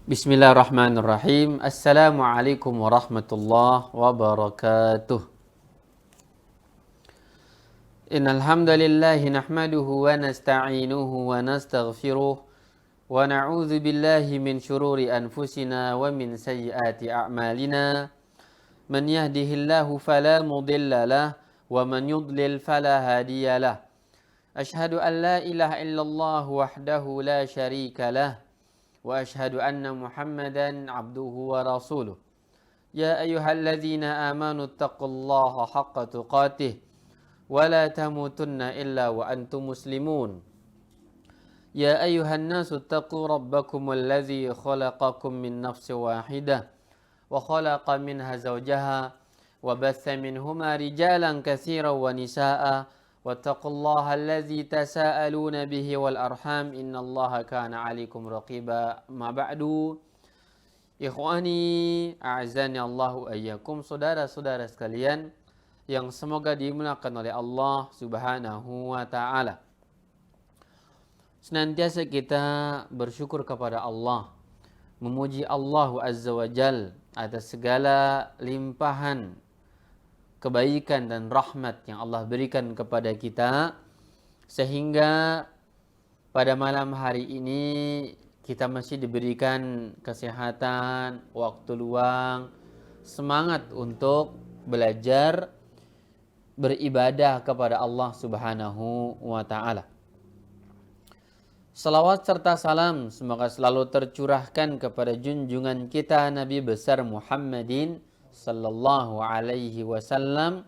Bismillahirrahmanirrahim. Assalamualaikum warahmatullahi wabarakatuh. Innal hamdalillah nahmaduhu wa nasta'inuhu wa nastaghfiruh wa na'udzu billahi min shururi anfusina wa min sayyiati a'malina. Man yahdihillahu fala mudilla lah wa man yudlil fala hadiya lah. Ashhadu an la ilaha illallah wahdahu la syarika lah. Wa ashhadu anna Muhammadan abduhu wa rasuluh. Ya ayyuhalladzina amanu taqullaha haqqa tuqatih wa la tamutunna illa wa antum muslimun. Ya ayyuhan nasu taqu rabbakumul ladzi khalaqakum min nafsin wahidah wa khalaqa minha zawjaha wa batha minhuma rijalan katsiran wa nisaa'a wattaqullaha allazi tasaaluna bihi wal arham innallaha kana 'alaikum raqiba. Ma ba'du. Ikhwani a'azani Allahu ayyakum, saudara-saudara sekalian yang semoga dimuliakan oleh Allah Subhanahu wa taala. Senantiasa kita bersyukur kepada Allah, memuji Allah Azza wa Jal atas segala limpahan kebaikan dan rahmat yang Allah berikan kepada kita, sehingga pada malam hari ini kita masih diberikan kesehatan, waktu luang, semangat untuk belajar beribadah kepada Allah Subhanahu wa taala. Salawat serta salam semoga selalu tercurahkan kepada junjungan kita Nabi besar Muhammadin sallallahu alaihi wasallam,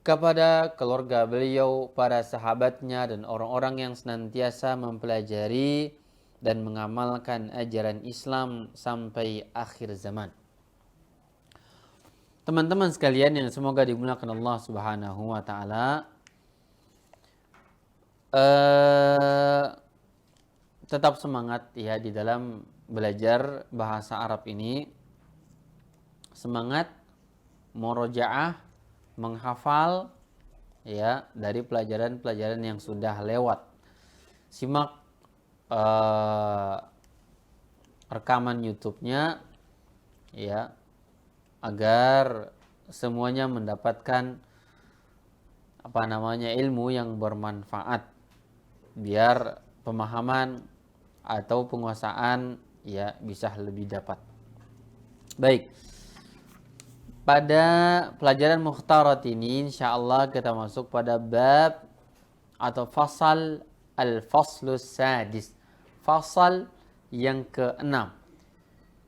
kepada keluarga beliau, para sahabatnya, dan orang-orang yang senantiasa mempelajari dan mengamalkan ajaran Islam sampai akhir zaman. Teman-teman sekalian yang semoga dimuliakan Allah Subhanahu wa taala, tetap semangat ya di dalam belajar bahasa Arab ini. Semangat murojaah, menghafal ya dari pelajaran-pelajaran yang sudah lewat. Simak rekaman YouTube-nya ya, agar semuanya mendapatkan ilmu yang bermanfaat, biar pemahaman atau penguasaan ya bisa lebih dapat. Baik. Pada pelajaran mukhtarat ini insyaallah kita masuk pada bab atau fasal al-faslus sadis. Fasal yang ke-6.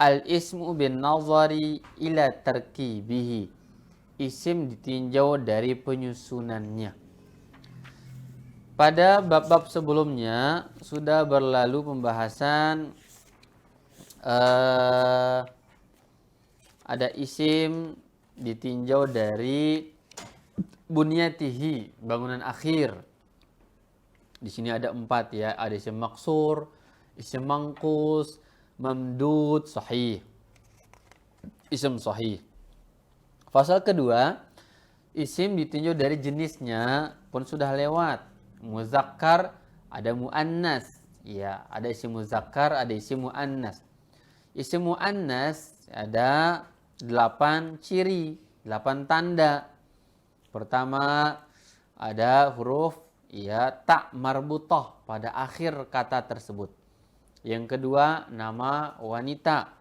Al-ismu bin nazari ila tarkibihi. Isim ditinjau dari penyusunannya. Pada bab-bab sebelumnya sudah berlalu pembahasan ada isim ditinjau dari bunyatihi, bangunan akhir. Di sini ada 4 ya, ada isim maksur, isim mangkus, mamdud, sahih. Isim sahih. Fasal kedua, isim ditinjau dari jenisnya pun sudah lewat. Muzakkar, ada muannas. Ya, ada isim muzakkar, ada isim muannas. Isim muannas ada 8 ciri, 8 tanda. Pertama, ada huruf ya ta marbutah pada akhir kata tersebut. Yang kedua, nama wanita.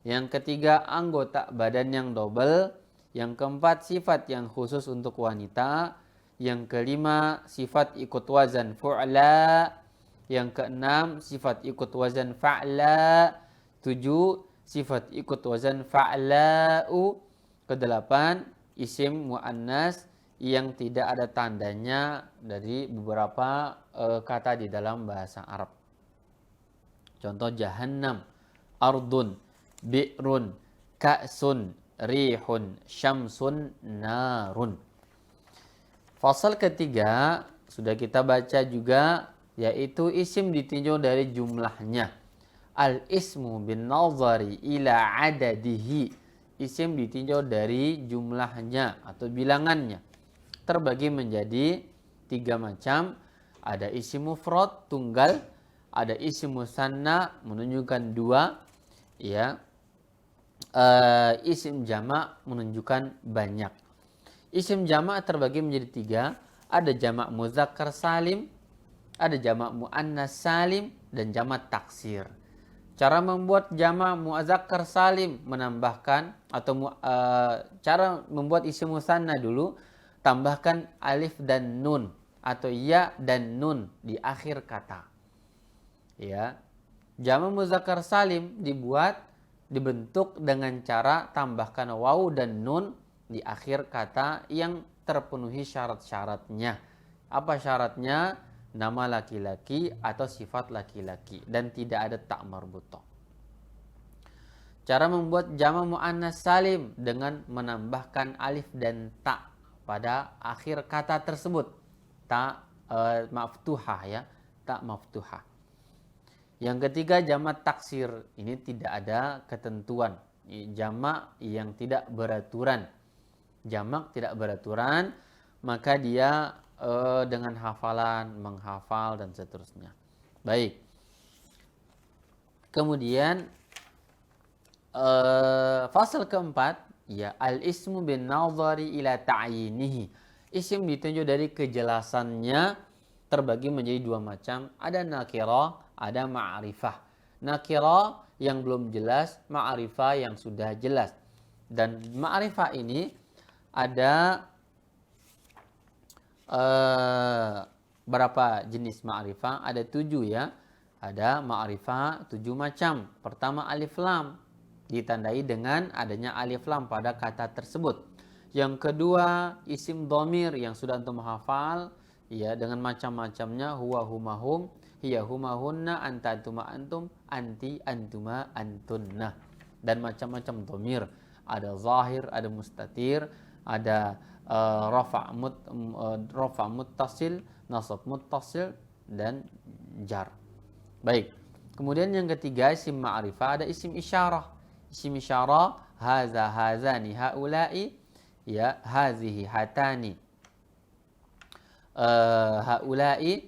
Yang ketiga, anggota badan yang double. Yang keempat, sifat yang khusus untuk wanita. Yang kelima, sifat ikut wazan fu'la. Yang keenam, sifat ikut wazan fa'la. 7, sifat ikut wazan fa'la'u. Kedelapan, isim muannas yang tidak ada tandanya dari beberapa kata di dalam bahasa Arab. Contoh jahannam, ardun, bi'run, ka'sun, rihun, syamsun, narun. Fasal ketiga sudah kita baca juga, yaitu isim ditinjau dari jumlahnya. Al-ismu bin nazari ila adadihi. Isim ditinjau dari jumlahnya atau bilangannya. Terbagi menjadi 3 macam. Ada isim mufrad, tunggal. Ada isim musanna, menunjukkan 2. ya, isim jamak menunjukkan banyak. Isim jamak terbagi menjadi 3. Ada jamak muzakkar salim, ada jamak muannas salim, dan jamak taksir. Cara membuat jamak muzakkar salim menambahkan atau cara membuat isim musanna dulu, tambahkan alif dan nun atau ya dan nun di akhir kata. Ya. Jamak muzakkar salim dibentuk dengan cara tambahkan waw dan nun di akhir kata yang terpenuhi syarat-syaratnya. Apa syaratnya? Nama laki-laki atau sifat laki-laki dan tidak ada tak marbutoh. Cara membuat jamak muannas salim dengan menambahkan alif dan ta pada akhir kata tersebut. Ta maftuhah ya, ta maftuhah. Yang ketiga jamak taksir. Ini tidak ada ketentuan. Jamak yang tidak beraturan. Jamak tidak beraturan, maka dia dengan hafalan, menghafal dan seterusnya. Baik. Kemudian fasal keempat, ya, al-ismu bin nazari ila ta'yinihi. Isim ditunjuk dari kejelasannya terbagi menjadi 2 macam. Ada nakirah, ada ma'rifah. Nakirah yang belum jelas, ma'rifah yang sudah jelas. Dan ma'rifah ini ada berapa jenis ma'rifah? Ada 7 ya. Ada ma'rifah 7 macam. Pertama alif lam, ditandai dengan adanya alif lam pada kata tersebut. Yang kedua isim dhamir yang sudah antum hafal ya, dengan macam-macamnya, huwa huma hum, hiya huma hunna, anta antuma antum, anti antuma antunna, dan macam-macam dhamir. Ada zahir, ada mustatir, ada rafa muttasil, nasab muttasil, dan jar. Baik. Kemudian yang ketiga isim ma'rifah, ada isim isyarah. Isim isyarah, haza hazani haula'i, ya, hazihi hatani haula'i,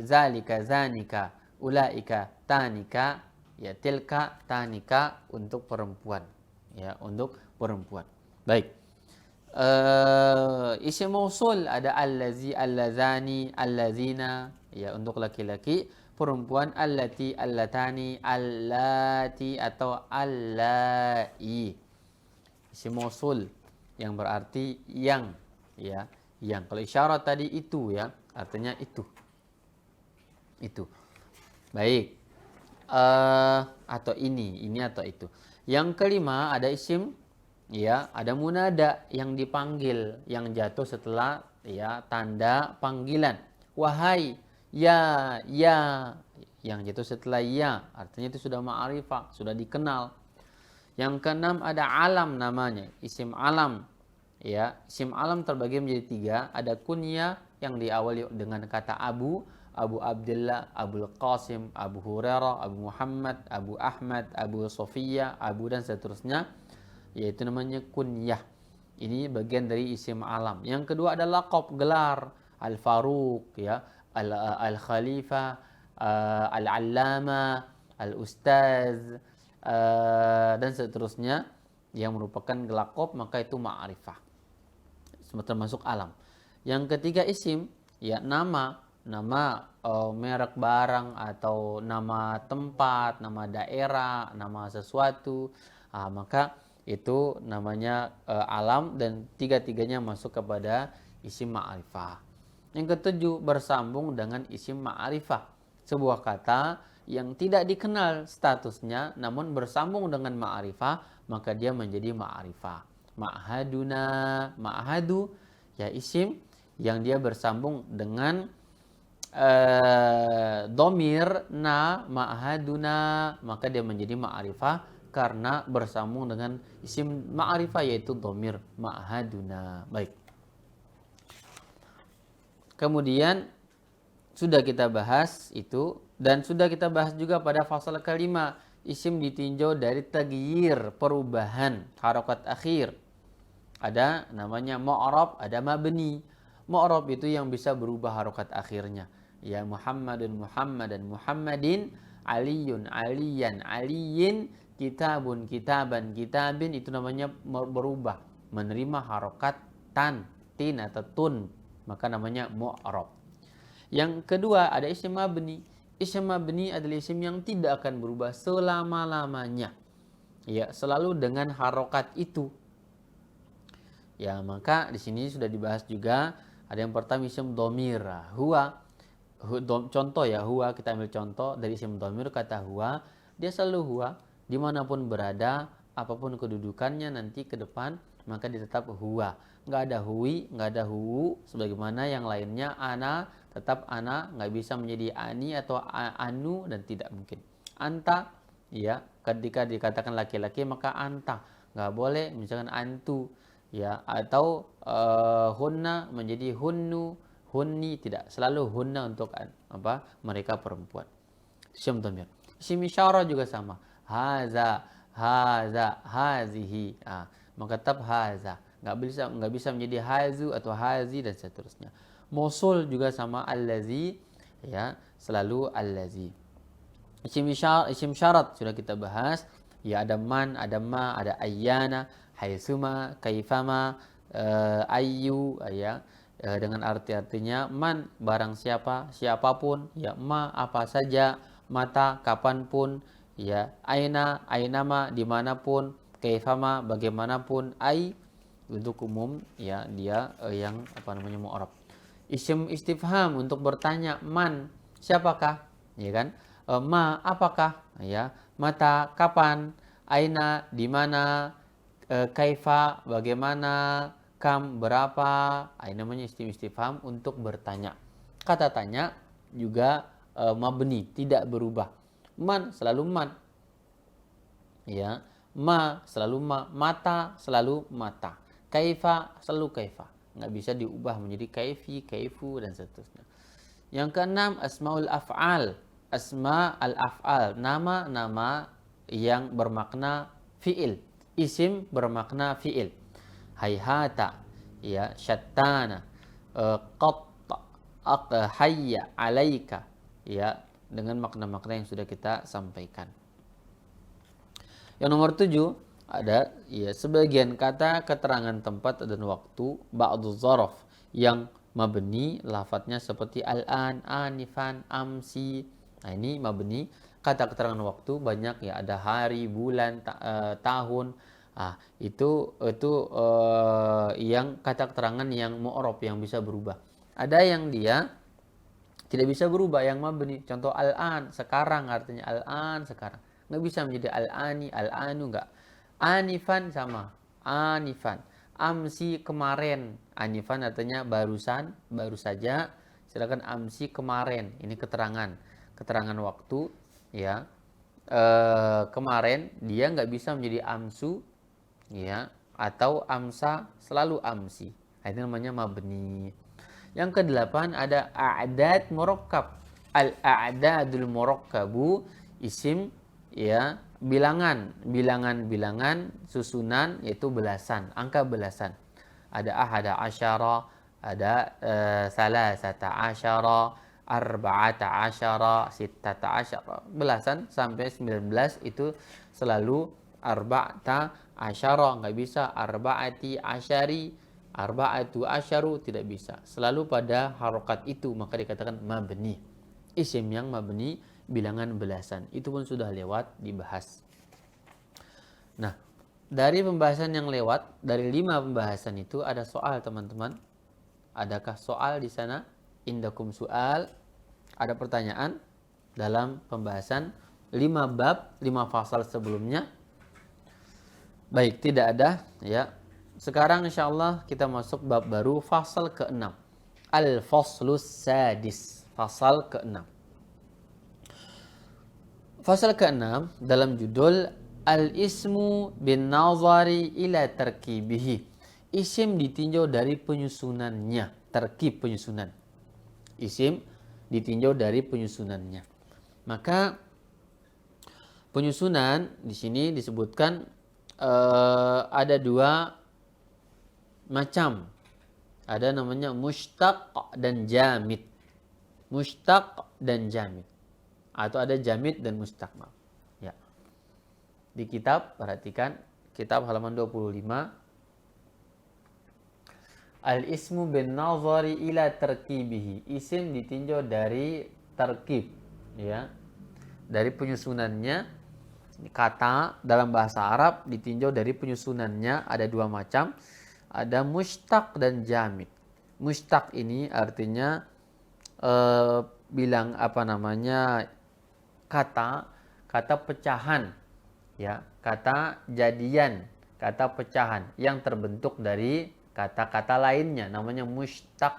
zalika zanika, ulaika tanika, ya, tilka tanika untuk perempuan, ya, untuk perempuan. Baik. Isim mausul ada allazi, allazani, allazina, ya, untuk laki-laki. Perempuan allati, allatani, allati atau allai. Isim mausul yang berarti yang, ya, yang. Kalau isyarat tadi itu, ya, artinya itu. Itu. Baik. Atau ini atau itu. Yang kelima ada isim, ya, ada munada yang dipanggil, yang jatuh setelah, ya, tanda panggilan. Wahai, ya, yang jatuh setelah ya, artinya itu sudah ma'rifah, sudah dikenal. Yang keenam ada alam namanya, isim alam, ya. Isim alam terbagi menjadi 3. Ada kunyah yang diawali dengan kata Abu Abdullah, Abu Qasim, Abu Hurairah, Abu Muhammad, Abu Ahmad, Abu Sofiyah, Abu dan seterusnya, yaitu namanya kunyah. Ini bagian dari isim alam. Yang kedua ada laqab, gelar, Al-Faruq, ya, Al-Khalifah, Al-Allama, Al-Ustaz, dan seterusnya yang merupakan laqab, maka itu ma'rifah, termasuk alam. Yang ketiga isim, ya, nama merek barang atau nama tempat, nama daerah, nama sesuatu, maka itu namanya alam, dan tiga-tiganya masuk kepada isim ma'rifah. Yang ketujuh bersambung dengan isim ma'rifah, sebuah kata yang tidak dikenal statusnya namun bersambung dengan ma'rifah, maka dia menjadi ma'rifah. Ma'haduna, ma'hadu, ya, isim yang dia bersambung dengan domir na, ma'haduna, maka dia menjadi ma'rifah karena bersambung dengan isim ma'rifah yaitu domir ma'haduna. Baik. Kemudian sudah kita bahas itu, dan sudah kita bahas juga pada fasal kelima, isim ditinjau dari taghyir, perubahan harokat akhir. Ada namanya mu'rab, ada mabni. Mu'rab itu yang bisa berubah harokat akhirnya. Ya, Muhammadun Muhammadan Muhammadin, Aliyun Aliyan Aliyin, kitabun, kitaban, kitabin, itu namanya berubah, menerima harokat tan, tin atau tun, maka namanya mu'rab. Yang kedua ada isim mabni. Isim mabni adalah isim yang tidak akan berubah selama-lamanya. Ya, selalu dengan harokat itu. Ya, maka di sini sudah dibahas juga. Ada yang pertama isim domir. Huwa. Contoh ya, huwa, kita ambil contoh dari isim domir, kata huwa. Dia selalu huwa. Dimanapun berada, apapun kedudukannya nanti ke depan, maka dia tetap huwa. Nggak ada hui, nggak ada hu, sebagaimana yang lainnya. Ana, tetap ana, nggak bisa menjadi ani atau anu, dan tidak mungkin. Anta, ya, ketika dikatakan laki-laki maka anta, nggak boleh misalkan antu, ya, atau hunna menjadi hunnu, hunni, tidak, selalu hunna untuk mereka perempuan. Isim dhamir. Isim isyarah juga sama. Haza, haza, hazihi. Maka tetap haza. Nggak bisa menjadi hazu atau hazi dan seterusnya. Mausul juga sama, allazi, ya, selalu allazi. Isim syarat sudah kita bahas, ya, ada man, ada ma, ada ayyana, haitsuma, kaifama, ayyu, ya, dengan arti-artinya. Man, barang siapa, siapapun, ya, ma, apa saja, mata, kapanpun, ya, aina, ainama, dimanapun, kaifama, bagaimanapun, ai, untuk umum, ya, dia yang mu'rab. Isim istifham untuk bertanya, man, siapakah, ya kan? Ma, apakah, ya, mata, kapan, aina, di mana, kaifa, bagaimana, kam, berapa. Ini namanya isim istifham untuk bertanya. Kata tanya juga mabni, tidak berubah. Man selalu man, ya, ma selalu ma, mata selalu mata, kaifa selalu kaifa, nggak bisa diubah menjadi kaifi, kaifu, dan seterusnya. Yang keenam, asmaul af'al. Asma al-af'al, nama-nama yang bermakna fi'il. Isim bermakna fi'il. Hayhata, ya, syattana, qatta, hayya, alaika, ya, dengan makna-makna yang sudah kita sampaikan. Yang nomor 7 ada, ya, sebagian kata keterangan tempat dan waktu, ba'du dzaraf, yang mabni, lafadznya seperti al-an, anifan, amsi. Nah, ini mabni. Kata keterangan waktu banyak, ya, ada hari, bulan, tahun. Itu yang kata keterangan yang mu'rab, yang bisa berubah. Ada yang dia tidak bisa berubah, yang mabni. Contoh al-an, sekarang, artinya al-an, sekarang. Nggak bisa menjadi al-ani, al-anu, nggak. Anifan sama, anifan. Amsi, kemarin. Anifan artinya barusan, baru saja. Silakan amsi, kemarin. Ini keterangan waktu, ya. Kemarin dia nggak bisa menjadi amsu, ya, atau amsa, selalu amsi. Itu namanya mabni. Yang ke-8 ada a'dad murakkab. Al-a'dadul murakkabu, isim, ya, bilangan susunan, yaitu belasan, angka belasan. Ada ahada asyara, ada salasata asyara, arba'ata asyara, sittata asyara. Belasan sampai 19 itu selalu arba'ata asyara, nggak bisa arba'ati asyari, arba'atu asyaru, tidak bisa. Selalu pada harokat itu, maka dikatakan mabni. Isim yang mabni, bilangan belasan. Itu pun sudah lewat dibahas. Nah, dari pembahasan yang lewat, dari 5 pembahasan itu ada soal, teman-teman. Adakah soal di sana? Indakum soal? Ada pertanyaan dalam pembahasan 5 bab, 5 fasal sebelumnya? Baik, tidak ada, ya. Sekarang insyaallah kita masuk bab baru, fasal ke-6. Al-faslus sadis, fasal ke-6. Fasal ke-6 dalam judul Al-ismu bin nazari ila tarkibihi. Isim ditinjau dari penyusunannya, terkib penyusunan. Isim ditinjau dari penyusunannya. Maka penyusunan di sini disebutkan ada 2 macam. Ada namanya mushtaq dan jamid. Mushtaq dan jamid. Atau ada jamid dan mushtaq. Ya. Di kitab, perhatikan, kitab halaman 25. Al-ismu bin nazari ila terkibihi. Isim ditinjau dari terkib, ya. Dari penyusunannya. Kata dalam bahasa Arab ditinjau dari penyusunannya, ada dua macam. Ada mushtaq dan jamid. Mushtaq ini artinya bilang apa namanya, kata pecahan, ya, kata jadian, kata pecahan yang terbentuk dari kata-kata lainnya, namanya mushtaq.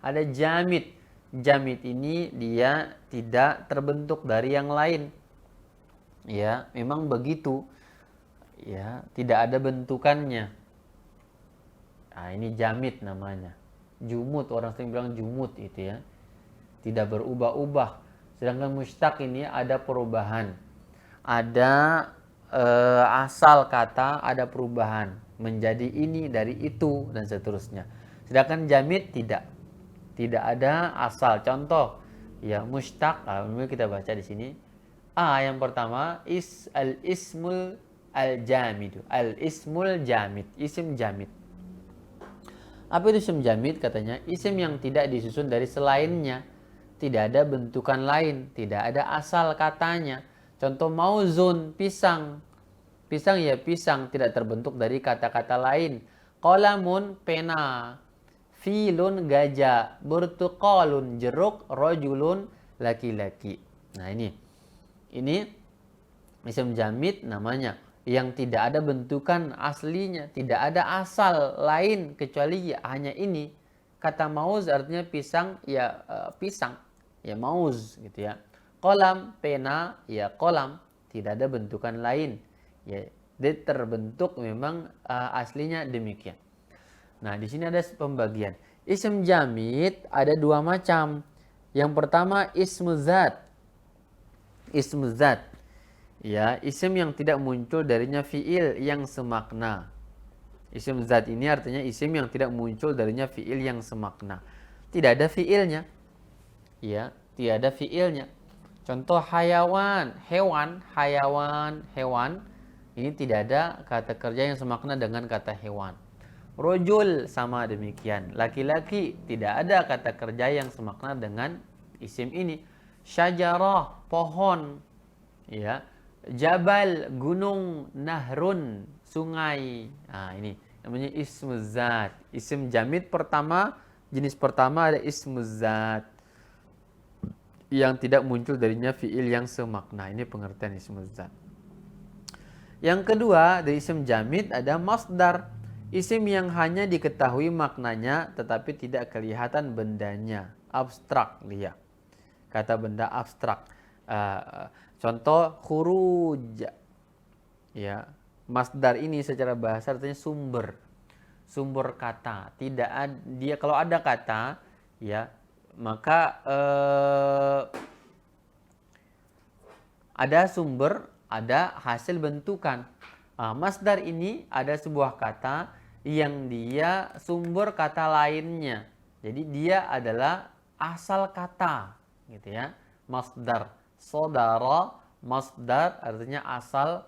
Ada jamid. Jamid ini dia tidak terbentuk dari yang lain, ya, memang begitu, ya, tidak ada bentukannya. Nah, ini jamid namanya. Jumud, orang sering bilang jumud itu, ya, tidak berubah-ubah. Sedangkan mushtaq ini ada perubahan, ada asal kata, ada perubahan menjadi ini dari itu dan seterusnya. Sedangkan jamid tidak ada asal. Contoh, ya, mushtaq, kita baca di sini. Yang pertama al-ismul al-jamid. Al-ismul jamid, isim jamid. Apa itu isim jamid? Katanya isim yang tidak disusun dari selainnya, tidak ada bentukan lain, tidak ada asal katanya. Contoh mauzun, pisang. Pisang, ya, pisang tidak terbentuk dari kata-kata lain. Qalamun, pena. Filun, gajah. Burtuqalun, jeruk. Rajulun, laki-laki. Nah, ini isim jamid namanya, yang tidak ada bentukan aslinya, tidak ada asal lain kecuali ya hanya ini. Kata mauz artinya pisang, ya, pisang, ya, mauz gitu, ya. Qalam, pena, ya, qalam, tidak ada bentukan lain, ya, dia terbentuk memang aslinya demikian. Nah, di sini ada pembagian. Isim jamid ada dua macam. Yang pertama ismu zat. Ismu zat, ya, isim yang tidak muncul darinya fiil yang semakna. Isim zat ini artinya isim yang tidak muncul darinya fiil yang semakna. Tidak ada fiilnya, ya, tidak ada fiilnya. Contoh hayawan, hewan, hayawan, hewan. Ini tidak ada kata kerja yang semakna dengan kata hewan. Rojul sama demikian. Laki-laki, tidak ada kata kerja yang semakna dengan isim ini. Syajarah, pohon, ya. Jabal, gunung. Nahrun, sungai. Nah, ini namanya ismu zat. Isim jamid pertama, jenis pertama ada ismu zat, yang tidak muncul darinya fiil yang semakna. Ini pengertian ismu zat. Yang kedua dari isim jamid ada masdar. Isim yang hanya diketahui maknanya tetapi tidak kelihatan bendanya. Abstrak, lihat. Kata benda abstrak. Contoh khuruj, ya, masdar ini secara bahasa artinya sumber kata. Tidak ada dia, kalau ada kata, ya, maka ada sumber, ada hasil bentukan. Masdar ini ada sebuah kata yang dia sumber kata lainnya. Jadi dia adalah asal kata, gitu, ya. Masdar, sodara, masdar artinya asal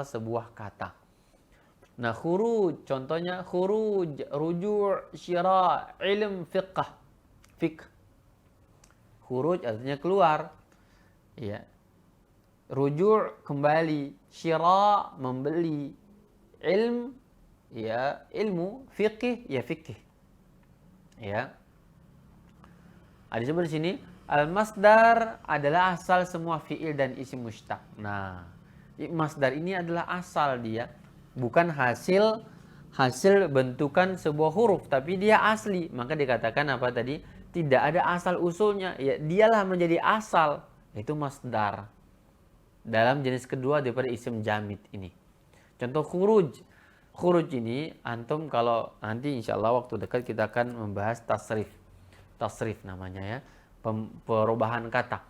sebuah kata. Nah, khuruj, contohnya khuruj, ruju', syira', ilm, fiqh. Khuruj artinya keluar, ya. Ruju' kembali, syira' membeli, ilm, ya, ilmu, fiqh, ya, fikih, ya. Ada disebut di sini al-masdar adalah asal semua fiil dan isim mushtaq. Nah, masdar ini adalah asal dia, bukan hasil bentukan sebuah huruf, tapi dia asli. Maka dikatakan apa tadi? Tidak ada asal usulnya, ya, dialah menjadi asal. Itu masdar. Dalam jenis kedua daripada isim jamid ini. Contoh khuruj. Khuruj ini antum kalau nanti insyaallah waktu dekat kita akan membahas tasrif. Tasrif namanya, ya. Perubahan kata.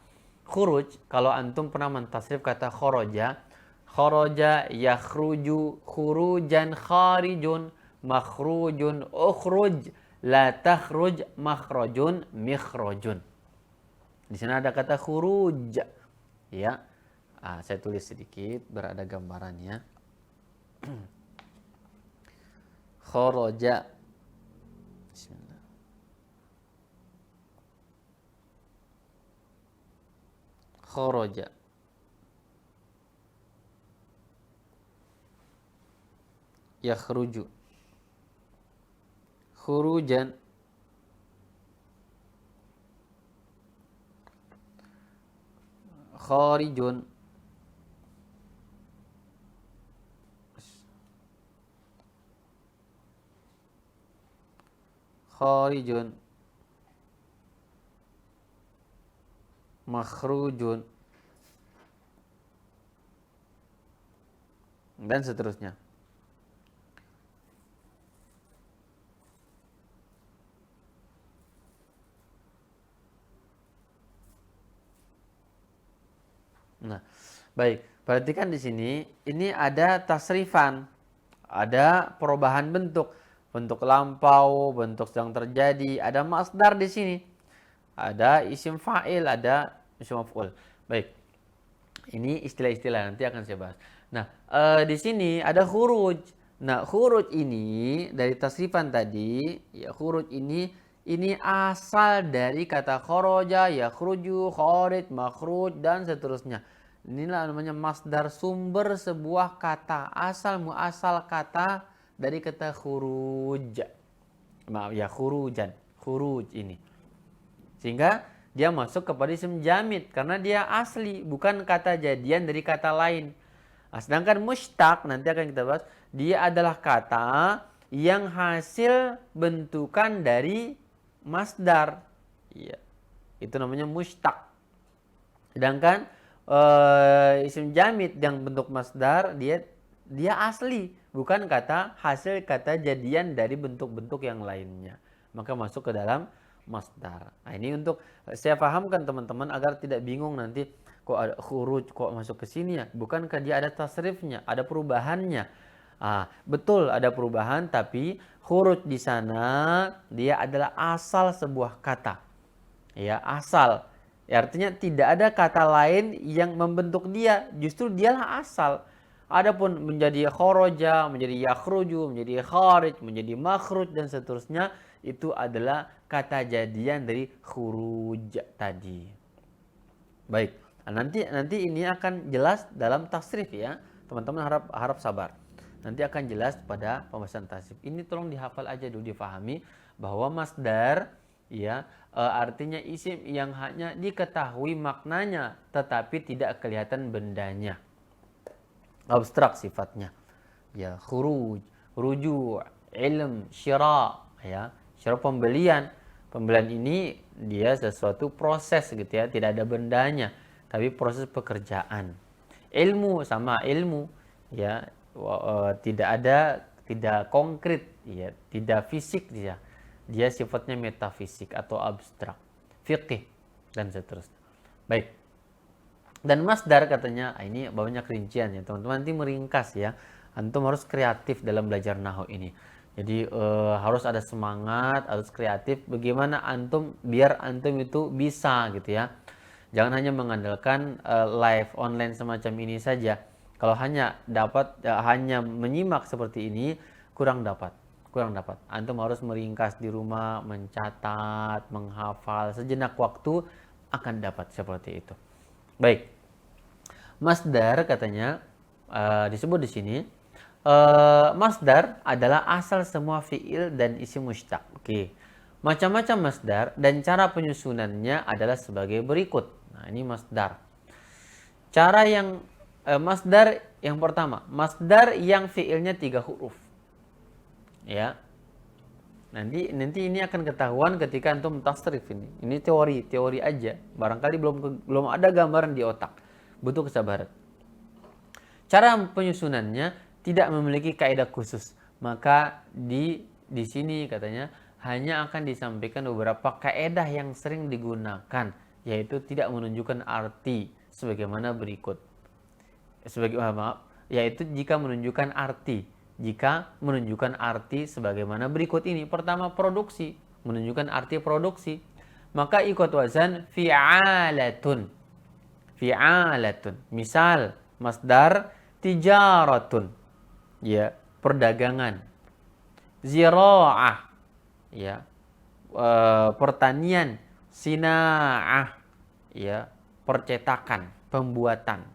Khuruj, kalau antum pernah mentasrif kata khoroja, khoroja yakhruju, khurujan kharijun, makhrujun ukhruj, la takhruj, makhrujun mikhrujun. Di sana ada kata khuruj, ya. Saya tulis sedikit biar ada gambarannya. Kharaja. Bismillah. Kharaja. Yakhruju. Khurujan. Kharijun. Kharijun. Makhrujun. Dan seterusnya. Nah, baik. Perhatikan di sini, ini ada tasrifan, ada perubahan bentuk, bentuk lampau, bentuk sedang terjadi, ada masdar di sini, ada isim fa'il, ada isim maf'ul. Baik. Ini istilah-istilah nanti akan saya bahas. Nah, di sini ada khuruj. Nah, khuruj ini dari tasrifan tadi, ya khuruj ini asal dari kata kharaja, yakhruju, kharij, makhruj dan seterusnya. Inilah namanya masdar, sumber sebuah kata, asal muasal kata dari kata khuruj. Maaf ya, khurujan, khuruj ini. Sehingga dia masuk kepada isim jamid karena dia asli, bukan kata jadian dari kata lain. Sedangkan mushtaq nanti akan kita bahas, dia adalah kata yang hasil bentukan dari masdar. Iya. Itu namanya mushtaq. Sedangkan isim jamid yang bentuk masdar dia asli, bukan kata hasil kata jadian dari bentuk-bentuk yang lainnya. Maka masuk ke dalam masdar. Nah, ini untuk saya pahamkan teman-teman agar tidak bingung nanti kok ada khuruj kok masuk ke sini ya. Bukankah dia ada tasrifnya, ada perubahannya? Betul ada perubahan, tapi khuruj di sana dia adalah asal sebuah kata. Ya, asal. Ya, artinya tidak ada kata lain yang membentuk dia, justru dialah asal. Adapun menjadi kharaja, menjadi yakhruju, menjadi kharij, menjadi makhruj dan seterusnya itu adalah kata jadian dari khuruj tadi. Baik. Nanti ini akan jelas dalam tasrif ya. Teman-teman harap sabar. Nanti akan jelas pada pembahasan tasrif. Ini tolong dihafal aja dulu, difahami bahwa masdar ya artinya isim yang hanya diketahui maknanya tetapi tidak kelihatan bendanya, abstrak sifatnya. Ya, khuruj, ruju', ilm, syira, ya. Syira pembelian ini dia sesuatu proses gitu ya, tidak ada bendanya tapi proses pekerjaan. Ilmu sama ilmu ya, tidak konkret ya, tidak fisik dia. Dia sifatnya metafisik atau abstrak, fiqih dan seterusnya. Baik. Dan masdar katanya, ini banyak rincian ya teman-teman, nanti meringkas ya. Antum harus kreatif dalam belajar nahwu ini. Jadi harus ada semangat, harus kreatif. Bagaimana biar antum itu bisa gitu ya. Jangan hanya mengandalkan live online semacam ini saja. Kalau hanya hanya menyimak seperti ini kurang dapat. Antum harus meringkas di rumah, mencatat, menghafal, sejenak waktu akan dapat seperti itu. Baik. Masdar katanya disebut di sini. Masdar adalah asal semua fiil dan isim mushtaq. Oke. Macam-macam masdar dan cara penyusunannya adalah sebagai berikut. Nah, ini masdar. Cara yang masdar yang pertama, masdar yang fiilnya 3 huruf. Ya. Nanti ini akan ketahuan ketika antum tasrif ini. Ini teori aja. Barangkali belum ada gambaran di otak. Butuh kesabaran. Cara penyusunannya tidak memiliki kaidah khusus. Maka di sini katanya hanya akan disampaikan beberapa kaidah yang sering digunakan, yaitu tidak menunjukkan arti sebagaimana berikut. Yaitu jika menunjukkan arti sebagaimana berikut ini. Pertama, produksi, menunjukkan arti produksi. Maka ikut wazan fi'alatun. fi'alatun. Misal masdar tijaratun, ya, perdagangan. Zira'ah, ya, pertanian. Sina'ah, ya, percetakan, pembuatan.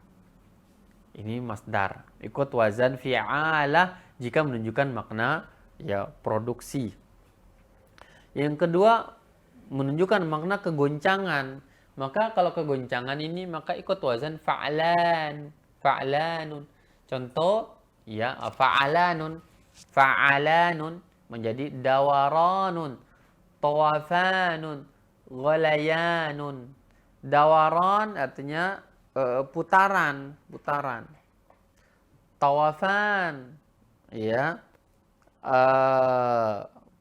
Ini masdar. Ikut wazan fi'alah jika menunjukkan makna, ya, produksi. Yang kedua, menunjukkan makna kegoncangan. Maka kalau kegoncangan ini maka ikut wazan fa'lan, fa'lanun. Contoh, ya, fa'alanun, fa'alanun menjadi dawaranun, tawafanun, ghalayanun. Dawaran artinya putaran, putaran. Tawafan, ya,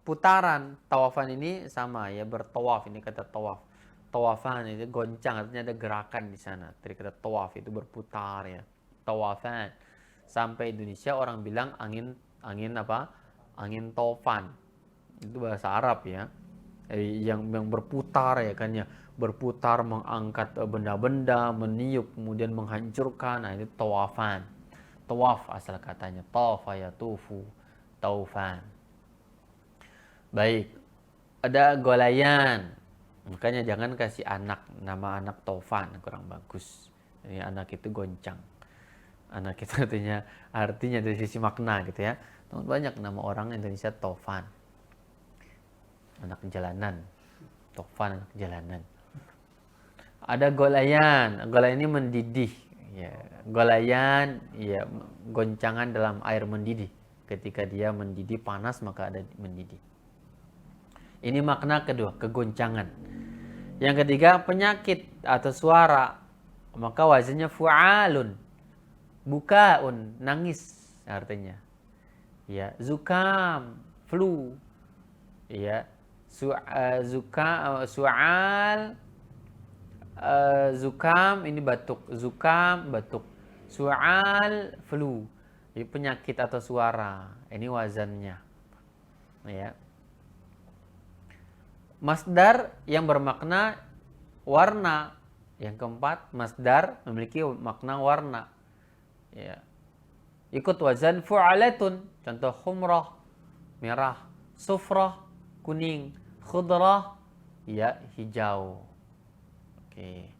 putaran. Tawafan ini sama, ya, bertawaf, ini kata tawaf. Tawafan itu goncang, artinya ada gerakan di sana. Dari kata tawaf itu berputar, ya. Tawafan. Sampai Indonesia orang bilang angin apa? Angin tofan. Itu bahasa Arab, ya. Yang berputar, ya kan, ya. Berputar mengangkat benda-benda, meniup, kemudian menghancurkan. Nah, itu tawafan. Tawaf asal katanya. Tafa yatufu, taufan. Baik. Ada golayan. Makanya jangan kasih nama anak Taufan, kurang bagus. Ini anak itu goncang. Anak itu artinya dari sisi makna gitu, ya. Banyak nama orang Indonesia Taufan. Anak jalanan. Taufan, anak jalanan. Ada golayan. Golayan ini mendidih, ya. Golayan, ya, goncangan dalam air mendidih. Ketika dia mendidih panas maka ada mendidih. Ini makna kedua, kegoncangan. Yang ketiga, penyakit atau suara. Maka wazannya fu'alun. Bukaun, nangis artinya. Ya, zukam, flu. Ya, su'al, zukam ini batuk, zukam batuk. Su'al, flu. Ini penyakit atau suara. Ini wazannya. Ya. Masdar yang bermakna warna. Yang keempat, masdar memiliki makna warna. Ya. Ikut wazan fu'alatun. Contoh humrah, merah. Sufrah, kuning. Khudrah, ya, hijau. Oke.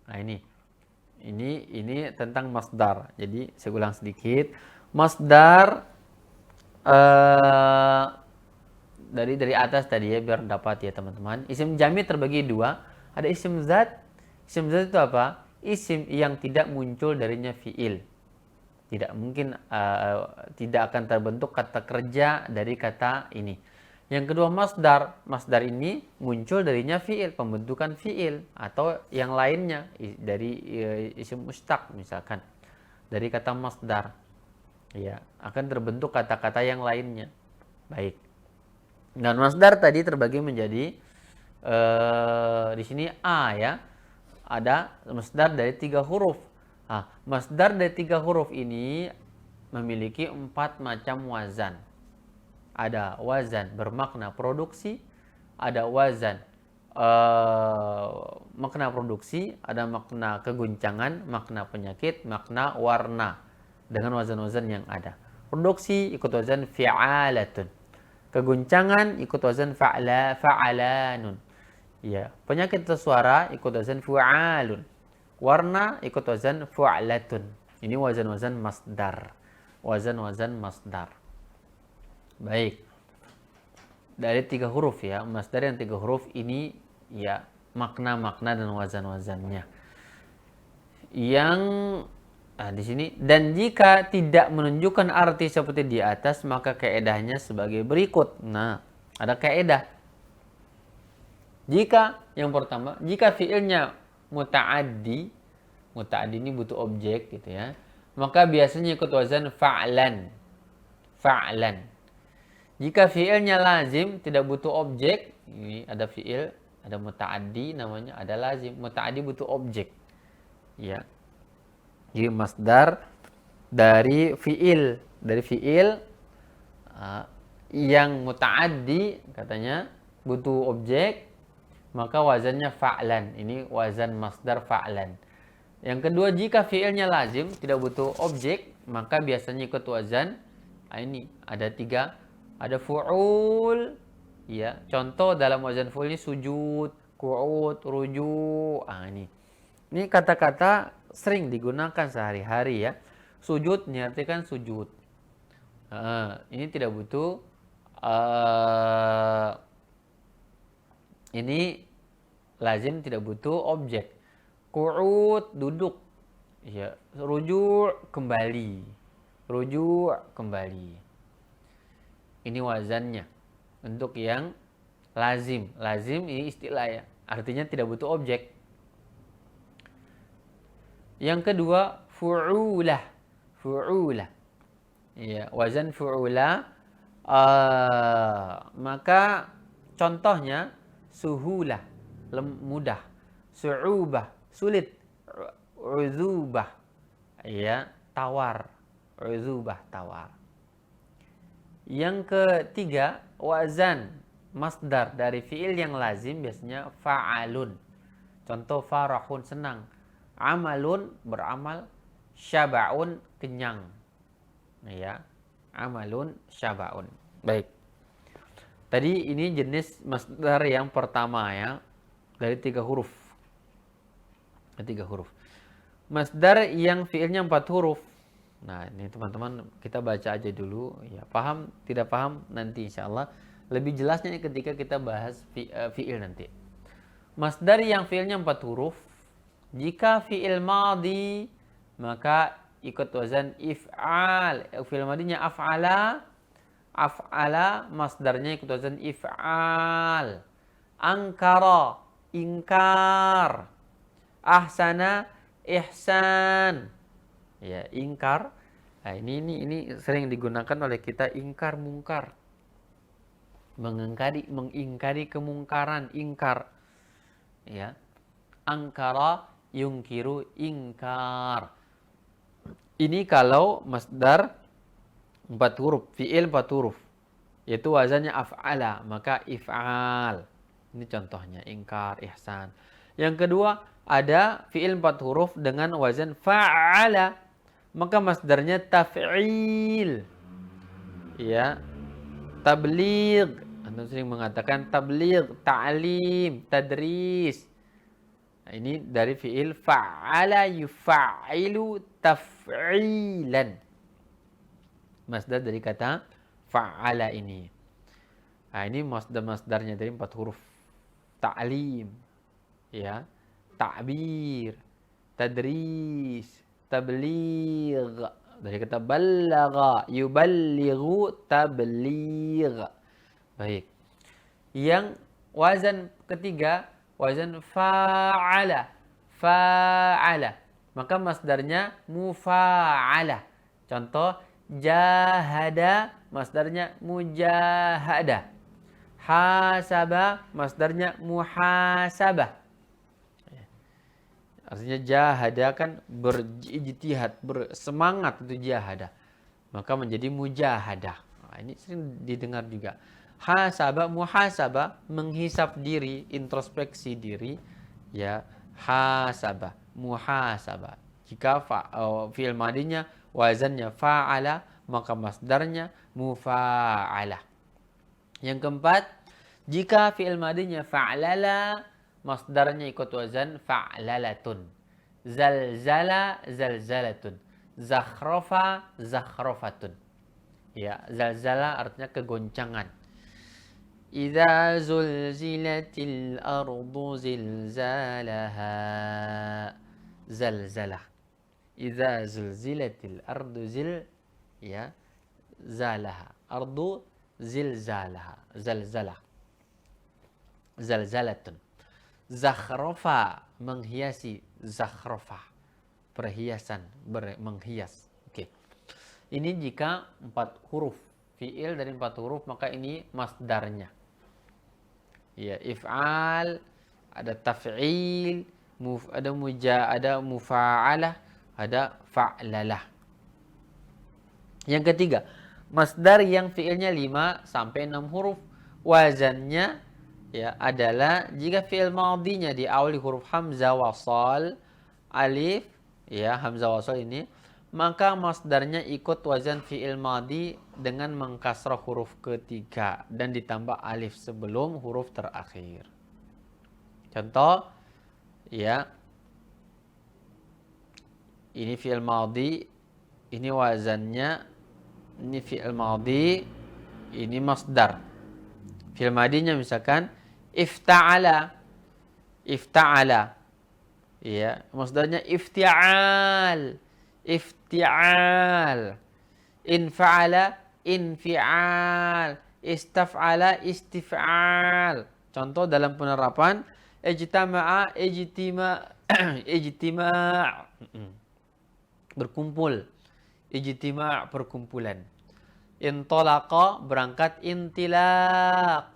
Nah, ini tentang masdar. Jadi saya ulang sedikit. Masdar dari atas tadi, ya, biar dapat, ya, teman-teman. Isim jami terbagi dua. Ada isim zat. Isim zat itu apa? Isim yang tidak muncul darinya fiil. Tidak mungkin, tidak akan terbentuk kata kerja dari kata ini. Yang kedua masdar. Masdar ini muncul darinya fiil, pembentukan fiil atau yang lainnya dari isim mustaq misalkan. Dari kata masdar, ya, akan terbentuk kata-kata yang lainnya. Baik. Dan masdar tadi terbagi menjadi di sini A, ya. Ada masdar dari 3 huruf. Nah, masdar dari 3 huruf ini memiliki 4 macam wazan. Ada wazan bermakna produksi, ada wazan makna produksi, ada makna keguncangan, makna penyakit, makna warna dengan wazan-wazan yang ada. Produksi ikut wazan fi'alatun. Keguncangan ikut wazan fa'alanun. Ya, penyakit atau suara ikut wazan fu'alun. Warna ikut wazan fu'alatun. Ini wazan-wazan masdar. Wazan-wazan masdar. Baik. Dari 3 huruf, ya. Masdar yang 3 huruf ini, ya, makna-makna dan wazan-wazannya. Yang di sini, dan jika tidak menunjukkan arti seperti di atas, maka kaedahnya sebagai berikut. Nah, ada kaedah. Jika yang pertama, jika fiilnya muta'addi ini butuh objek gitu, ya. Maka biasanya ikut wazan fa'lan. Fa'lan. Jika fiilnya lazim tidak butuh objek, ini ada fiil, ada muta'addi namanya, ada lazim. Muta'addi butuh objek. Ya. Jadi masdar dari fiil, yang muta'addi katanya butuh objek, maka wazannya fa'lan. Ini wazan masdar fa'lan. Yang kedua, jika fi'ilnya lazim, tidak butuh objek, maka biasanya ikut wazan. Ini ada 3. Ada fu'ul. Ya, contoh dalam wazan fu'ul ini sujud, qu'ud, ruju'. Ini kata-kata sering digunakan sehari-hari ya. Sujud diartikan sujud. Ini tidak butuh ini lazim, tidak butuh objek. Qu'ud duduk. Ya, ruju' kembali. Ruju' kembali. Ini wazannya. Untuk yang lazim. Lazim ini istilah ya. Artinya tidak butuh objek. Yang kedua, fu'ulah. Fu'ulah. Ya, wazan fu'ulah. Maka contohnya suhulah, mudah. Su'ubah, sulit. Uzubah, ya, tawar. Uzubah, tawar. Yang ketiga, wazan masdar dari fi'il yang lazim biasanya fa'alun. Contoh farahun, senang. Amalun, beramal. Syaba'un, kenyang. Ya, amalun, syaba'un. Baik. Tadi ini jenis masdar yang pertama ya, dari 3 huruf. 3 huruf. Masdar yang fiilnya 4 huruf. Nah, ini teman-teman kita baca aja dulu ya. Paham, tidak paham nanti insyaallah lebih jelasnya ketika kita bahas fiil nanti. Masdar yang fiilnya 4 huruf, jika fiil madhi maka ikut wazan if'al. Fiil madhinya af'ala, af'ala, masdarnya ikut wazan if'al. Angkara, ingkar. Ahsana, ihsan. Ya, ingkar. Nah, ini sering digunakan oleh kita, ingkar mungkar. Mengingkari kemungkaran, ingkar. Ya. Angkara, yungkiru, ingkar. Ini kalau masdar 4 huruf, fi'il 4 huruf, yaitu wazannya af'ala, maka if'al. Ini contohnya, ingkar, ihsan. Yang kedua, ada fi'il 4 huruf dengan wazan fa'ala, maka masdarnya taf'il. Ya. Tabligh. Anda sering mengatakan tabligh, ta'lim, tadris. Nah, ini dari fi'il fa'ala yufa'ilu taf'ilan. Masdar dari kata fa'ala ini. Nah, ini masdarnya dari 4 huruf. Ta'lim, ya, ta'bir, tadris, tabligh. Dari kata ballagha, yuballighu, tabligh. Baik. Yang wazan ketiga, wazan fa'ala. Fa'ala. Maka masdarnya mufa'ala. Contoh, jahada, masdarnya mujahada. Hasaba, masdarnya muhasabah. Artinya jahada kan berijtihad, bersemangat, itu jahada. Maka menjadi mujahadah. Nah, ini sering didengar juga. Hasaba, muhasabah, menghisap diri, introspeksi diri. Ya, hasaba, muhasabah. Jika fi'il madinya wazannya fa'ala, maka masdarnya mufa'alah. Yang keempat, jika fi'il madinya fa'lala, masdarnya ikut wazan fa'lalatun. Zalzala, zalzalatun. Zakhrafa, zakhrafatun. Ya, zalzala artinya kegoncangan. Idza zulzilatil ardu zilzalaha. Zalzalah. Idza zulzilatil ardu zalaha. Ardu zilzalaha. Zalzalah. Zalzalatun. Zakhrafa, menghiasi. Zakhrafa, perhiasan, menghias. Oke. Ini jika 4 huruf. Fi'il dari 4 huruf, maka ini masdarnya. Ya, if'al, ada taf'il, ada mufa'alah, ada fa'lalah. Yang ketiga, masdar yang fi'ilnya 5 sampai 6 huruf, wazannya ya adalah jika fi'il madhinya diawali huruf hamzah wasal, alif, ya hamzah wasal ini, maka masdarnya ikut wazan fi'il madhi dengan mengkasrah huruf ketiga dan ditambah alif sebelum huruf terakhir. Contoh, ya, ini fi'il madhi, ini wazannya, ini fi'il madhi, ini masdar. Fi'il madhinya misalkan ifta'ala, ifta'ala, ya, masdarnya ifti'al, ifti'al, infa'ala, infi'al, istaf'ala, istif'al. Contoh dalam penerapan ijtama'a, ijtima' berkumpul, ijtima' perkumpulan. Intolaqa berangkat, intilaq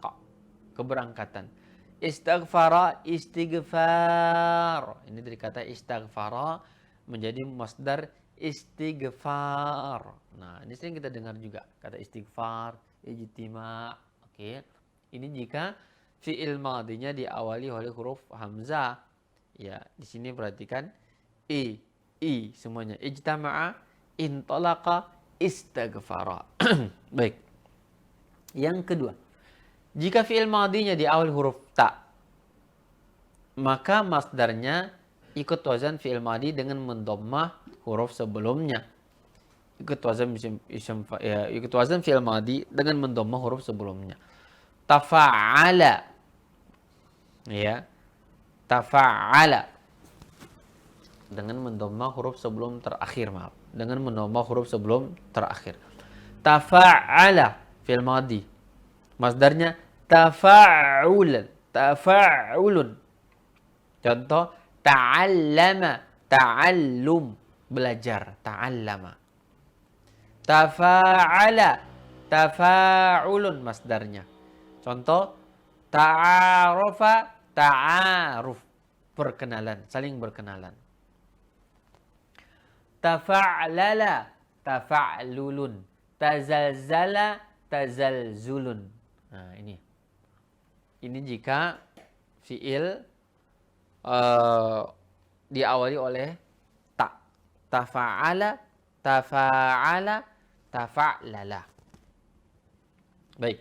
keberangkatan. Istaghfara, istighfar. Ini dari kata istaghfara menjadi masdar istighfar. Nah, ini sering kita dengar juga kata istighfar, ijtima'. Oke. Ini jika fi'il madhinya diawali oleh huruf hamzah. Ya, di sini perhatikan i semuanya. Ijtama'a, intolaqa, istaghfara. Baik. Yang kedua, jika fi'il madhinya diawali huruf ta, maka masdarnya ikut wazan fi'il madhi dengan mendommah huruf sebelumnya. Ikut wazan ikut wazan fi'il madhi dengan mendommah huruf sebelumnya. Tafa'ala, ya, tafa'ala dengan mendommah huruf sebelum terakhir, maaf, dengan mendommah huruf sebelum terakhir. Tafa'ala fi'il madhi, masdarnya tafa'ulan, tafa'ulun. Contoh, ta'allama, ta'allum, belajar, ta'allama. Tafa'ala, tafa'ulun masdarnya. Contoh, ta'arufa, ta'aruf, perkenalan, saling berkenalan. Tafa'lala, tafa'lulun, tazalzala, tazalzulun. Nah, ini jika fi'il diawali oleh ta. Tafa'ala, tafa'ala, tafa'lala. Baik.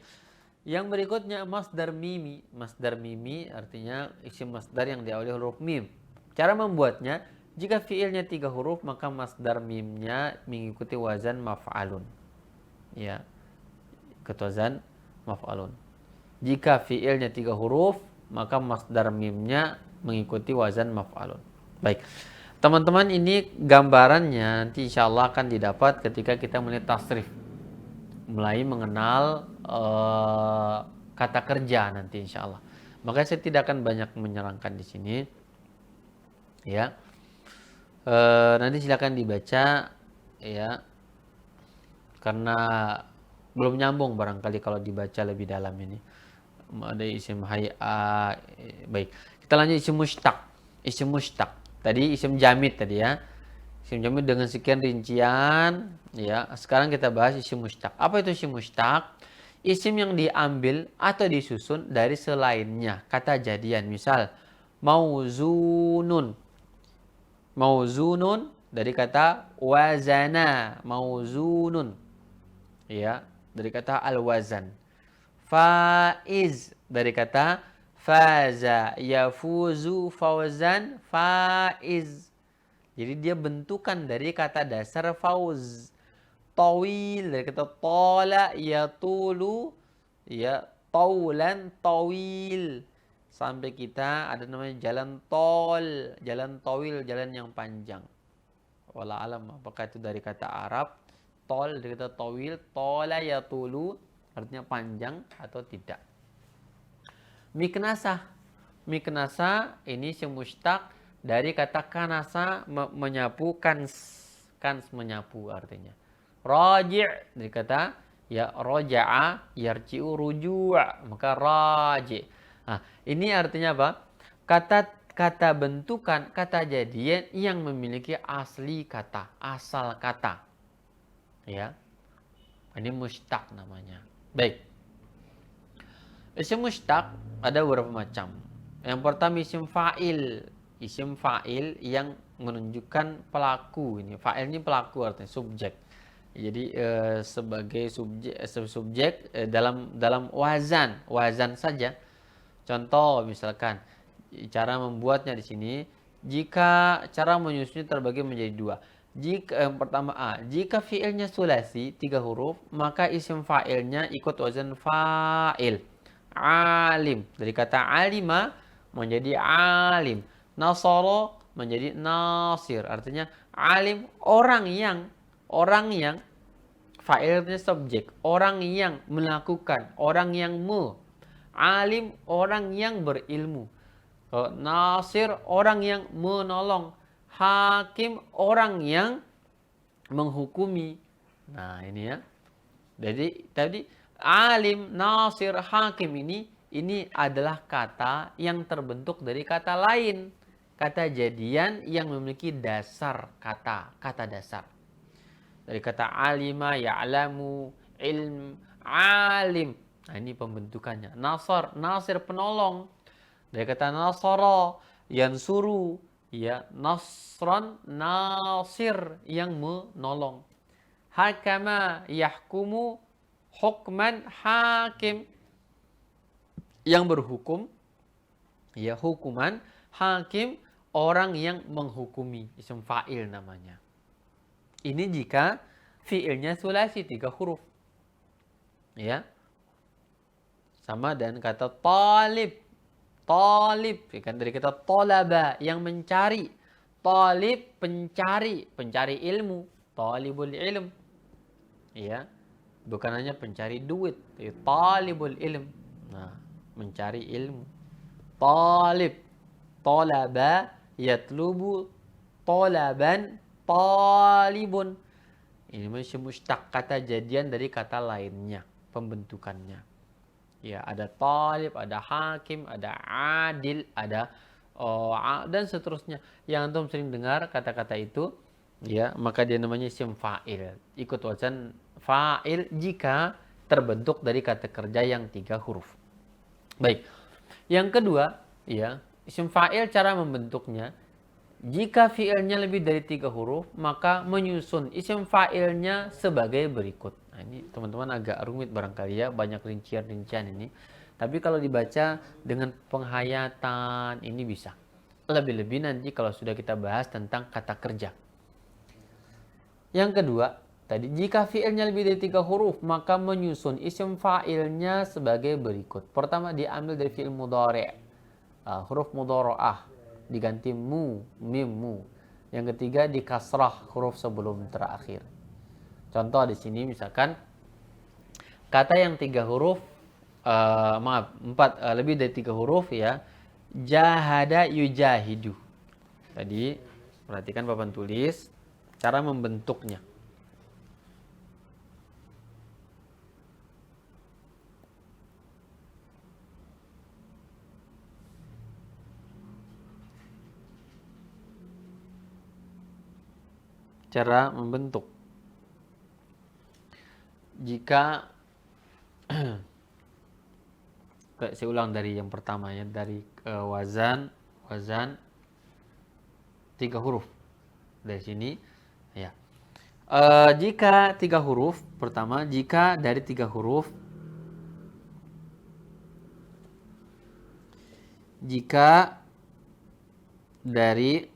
Yang berikutnya masdar mimi. Masdar mimi artinya isim masdar yang diawali huruf mim. Cara membuatnya, jika fi'ilnya 3 huruf maka masdar mimnya mengikuti wazan maf'alun. Ya. Ikut wazan maf'alun. Jika fi'ilnya 3 huruf maka masdar mimnya mengikuti wazan maf'alun. Baik. Teman-teman, ini gambarannya nanti insya Allah akan didapat ketika kita mulai tasrif. Mulai mengenal kata kerja nanti insya Allah. Maka saya tidak akan banyak menyerangkan di sini. Ya. Nanti silakan dibaca, ya. Karena belum nyambung barangkali kalau dibaca lebih dalam ini. Ada isim hay'a. Baik. Kita lanjut isim mushtaq. Isim mushtaq. Tadi isim jamid tadi ya. Isim jamid dengan sekian rincian, ya. Sekarang kita bahas isim mushtaq. Apa itu isim mushtaq? Isim yang diambil atau disusun dari selainnya kata jadian. Misal mauzunun. Mauzunun dari kata wazana. Mauzunun. Ya, dari kata al-wazan. Faiz dari kata faza, yafuzu fawzan, faiz. Jadi dia bentukan dari kata dasar fauz. Tawil dari kata tola, yatulu, ya, taulan, tawil. Sampai kita ada namanya jalan tol, jalan tawil, jalan yang panjang. Wallah alam apakah itu dari kata Arab, tol dari kata tawil, tola yatulu, artinya panjang atau tidak. Miknasah. Miknasah ini mushtaq dari kata kanasa, menyapu, kans menyapu artinya. Raji' dari kata ya roja'a yarji'u ruju'a, maka raji'. Nah, ini artinya apa? Kata bentukan, kata jadian yang memiliki asli kata, asal kata. Ya. Ini mushtaq namanya. Baik. Isim mustaq ada beberapa macam. Yang pertama isim fa'il yang menunjukkan pelaku. Ini fa'il ini pelaku, artinya subjek. Jadi sebagai subjek dalam wazan saja. Contoh misalkan cara membuatnya di sini, jika cara menyusunnya terbagi menjadi dua. Jika yang pertama jika fiilnya sulasi 3 huruf, maka isim fa'ilnya ikut wazan fa'il. Alim, dari kata alima menjadi alim. Nasara menjadi nasir, artinya alim orang yang fa'ilnya subjek, orang yang melakukan, orang yang alim orang yang berilmu. Nasir orang yang menolong, hakim orang yang menghukumi. Nah, ini ya. Jadi tadi alim, nasir, hakim ini adalah kata yang terbentuk dari kata lain. Kata jadian yang memiliki dasar kata dasar. Dari kata alima, ya'lamu, ilm, alim. Nah, ini pembentukannya. Nasir penolong. Dari kata nasara, yansuru, ya, nasran, nasir yang menolong. Hakama, yahkumu, hukman, hakim yang berhukum, ya, hukuman, hakim orang yang menghukumi, isim fa'il namanya. Ini jika fiilnya sulasi 3 huruf. Ya. Sama dan kata talib. Talib, kan dari kata talaba yang mencari. Talib pencari ilmu. Talibul ilm. Ya. Bukan hanya pencari duit, tapi talibul ilm. Nah, mencari ilmu. Talib, talaba, yatlubu, talaban, talibun. Ini masih mustaq, kata jadian dari kata lainnya, pembentukannya. Ya, ada talib, ada hakim, ada adil, ada dan seterusnya. Yang antum sering dengar kata-kata itu, ya, maka dia namanya isim fa'il. Ikut wazan fa'il jika terbentuk dari kata kerja yang 3 huruf. Baik. Yang kedua, ya, isim fa'il cara membentuknya. Jika fiilnya lebih dari 3 huruf, maka menyusun isim fa'ilnya sebagai berikut. Nah, ini teman-teman agak rumit barangkali ya, banyak rincian-rincian ini. Tapi kalau dibaca dengan penghayatan, ini bisa. Lebih-lebih nanti kalau sudah kita bahas tentang kata kerja. Yang kedua, tadi jika fiilnya lebih dari 3 huruf, maka menyusun isim fa'ilnya sebagai berikut. Pertama diambil dari fiil mudhari'. Huruf mudhara'ah diganti mim mu. Yang ketiga di kasrah huruf sebelum terakhir. Contoh di sini misalkan kata yang 3 huruf, lebih dari 3 huruf ya. Jahada yujahidu. Tadi perhatikan papan tulis cara membentuknya. Cara membentuk. Jika saya ulang dari yang pertama ya, dari wazan 3 huruf. Dari sini ya. Jika 3 huruf, pertama jika dari 3 huruf, jika dari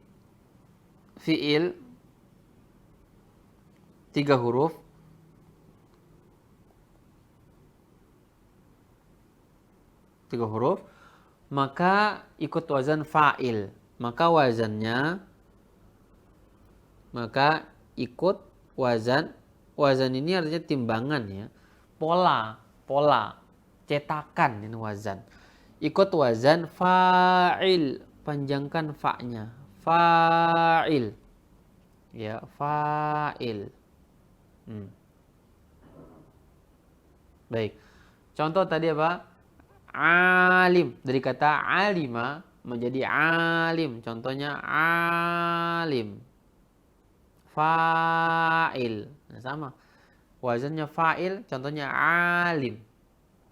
fiil 3 huruf maka ikut wazan fa'il. Maka ikut wazan ini artinya timbangan ya. Pola cetakan ini wazan. Ikut wazan fa'il, panjangkan fa-nya. Fa'il. Ya, fa'il. Baik. Contoh tadi apa? Alim, dari kata alima menjadi alim. Contohnya alim. Fa'il. Sama. Wazannya fa'il, contohnya alim.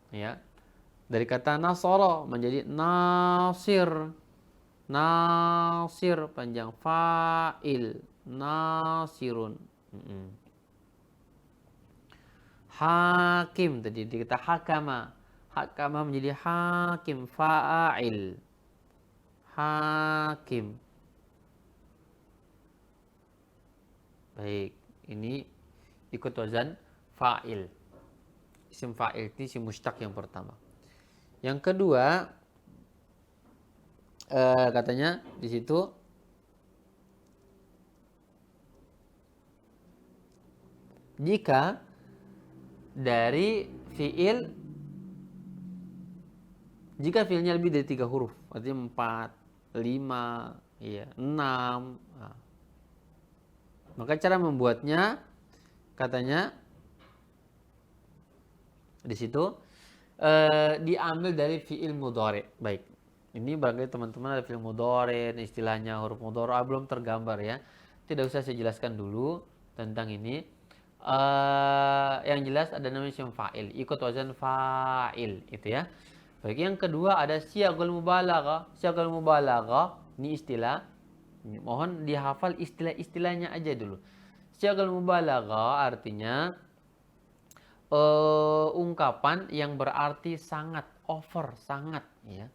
Ya. Dari kata nasara menjadi nasir. Nasir panjang fa'il. Nasirun. Hakim tadi kita hakama. Hakama menjadi hakim fa'il. Hakim. Baik, ini ikut wazan fa'il. Isim fa'il ini isim mustaq yang pertama. Yang kedua katanya di situ jika dari fiil, jika fiilnya lebih dari 3 huruf, artinya 4, 5, 6. Nah, maka cara membuatnya katanya di situ diambil dari fiil mudhari. Baik. Ini barangkali teman-teman ada fiil mudhari, istilahnya huruf mudhari belum tergambar ya. Tidak usah saya jelaskan dulu tentang ini. Yang jelas ada namanya isim fa'il, ikut wazan fa'il itu ya. Baik, yang kedua ada siyagul mubalaghah. Siyagul mubalaghah ini istilah. Mohon dihafal istilah-istilahnya aja dulu. Siyagul mubalaghah artinya ungkapan yang berarti sangat, over, sangat ya.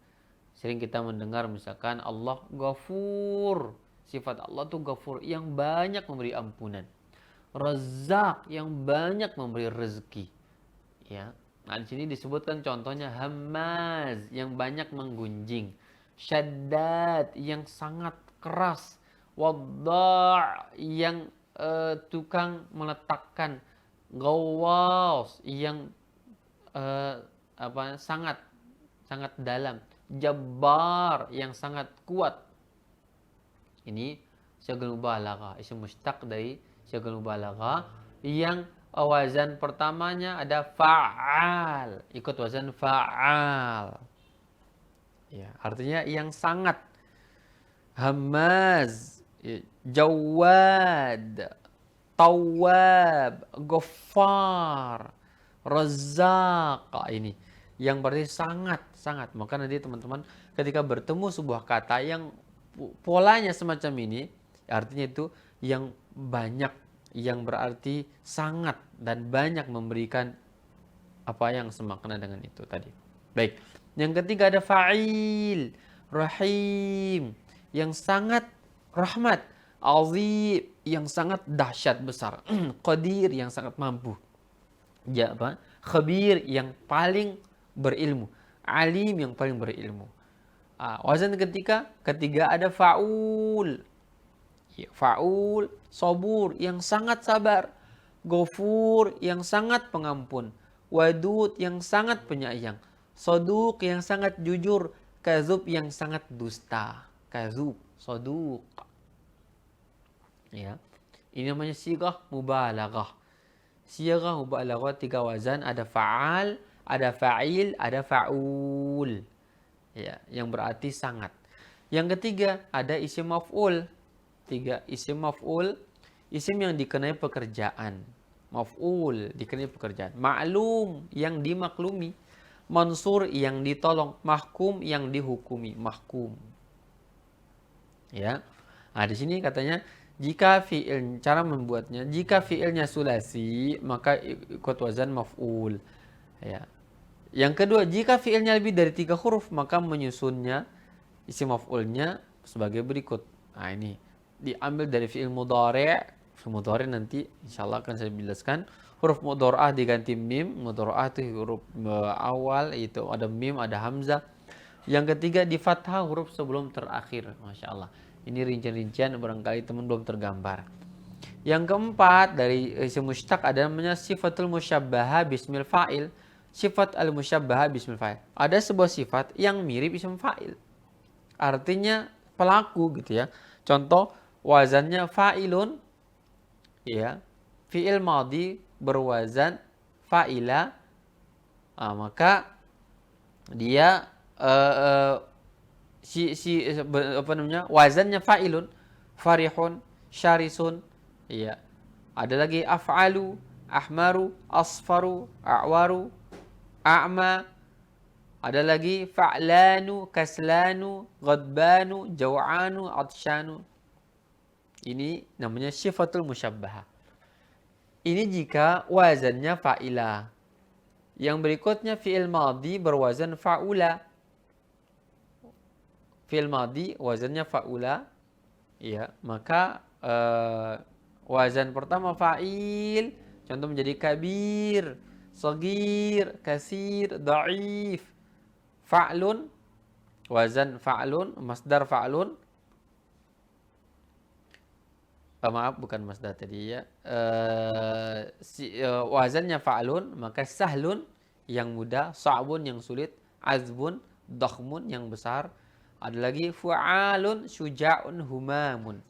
Sering kita mendengar misalkan Allah Ghafur. Sifat Allah tuh Ghafur, yang banyak memberi ampunan. Razzaq, yang banyak memberi rezeki. Ya. Nah, di sini disebutkan contohnya Hammaz, yang banyak menggunjing. Syaddad, yang sangat keras. Wadda', yang tukang meletakkan. Ghawwas, yang sangat dalam. Jabbar, yang sangat kuat. Ini syagul mubalaghah, isim mustaq dari syagul mubalaghah, yang wazan pertamanya ada fa'al, ikut wazan fa'al. Ya, artinya yang sangat. Hammaz, Jawad, Tawwab, Ghaffar, Razzaq. Ini yang berarti sangat. Maka nanti teman-teman ketika bertemu sebuah kata yang polanya semacam ini, artinya itu yang banyak, yang berarti sangat dan banyak memberikan apa yang semakna dengan itu tadi. Baik. Yang ketiga ada fa'il, rahim, yang sangat rahmat, azim, yang sangat dahsyat besar, qadir, yang sangat mampu. Ya apa? Khabir, yang paling berilmu, alim, yang paling berilmu. Wazan ketiga ada fa'ul. Ya, fa'ul, sabur, yang sangat sabar. Ghafur, yang sangat pengampun. Wadud, yang sangat penyayang. Saduq, yang sangat jujur. Kazub, yang sangat dusta. Kazub, saduq. Ya. Ini namanya sighah mubalaghah. Sighah mubalaghah 3 wazan, ada fa'al, ada fa'il, ada fa'ul. Ya, yang berarti sangat. Yang ketiga ada isim maf'ul. 3 isim maf'ul, isim yang dikenai pekerjaan. Maf'ul dikenai pekerjaan. Ma'lum, yang dimaklumi. Mansur, yang ditolong. Mahkum, yang dihukumi. Mahkum. Ya. Nah, di sini katanya jika fi'il, cara membuatnya, jika fi'ilnya sulasi maka ikut wazan maf'ul. Ya. Yang kedua, jika fi'ilnya lebih dari 3 huruf maka menyusunnya isim maf'ulnya sebagai berikut. Nah, ini diambil dari fi'il mudhari'. Fi'il mudhari' nanti insyaallah akan saya jelaskan. Huruf mudhari'ah diganti mim. Mudhari'ah itu huruf awal, itu ada mim, ada hamzah. Yang ketiga di fathah huruf sebelum terakhir. Masya Allah. Ini rincian-rincian barangkali teman belum tergambar. Yang keempat dari isim mustaq ada namanya sifatul musyabbaha bismil fa'il. Sifat al-musyabbaha bismil fa'il. Ada sebuah sifat yang mirip isim fa'il. Artinya pelaku gitu ya. Contoh wazannya fa'ilun, ya, fi'il madhi berwazan fa'ila, maka dia wazannya fa'ilun, farihun, syarisun, ya. Ada lagi af'alu, ahmaru, asfaru, a'waru, a'ma, Ada lagi fa'lanu, kaslanu, ghadbanu, jaw'anu, atsyanu. Ini namanya sifatul musyabbahah. Ini jika wazannya fa'ila. Yang berikutnya fi'il madhi berwazan fa'ula. Fi'il madhi wazannya fa'ula. Ya, maka wazan pertama fa'il, contoh menjadi kabir, sagir, kasir, dhaif. Fa'lun, wazan fa'lun, masdar fa'lun. Maaf, bukan masdar tadi ya. Wazannya fa'lun, maka sahlun yang mudah, sa'bun yang sulit, azbun, dakhmun yang besar. Ada lagi fu'alun, syuja'un, humamun.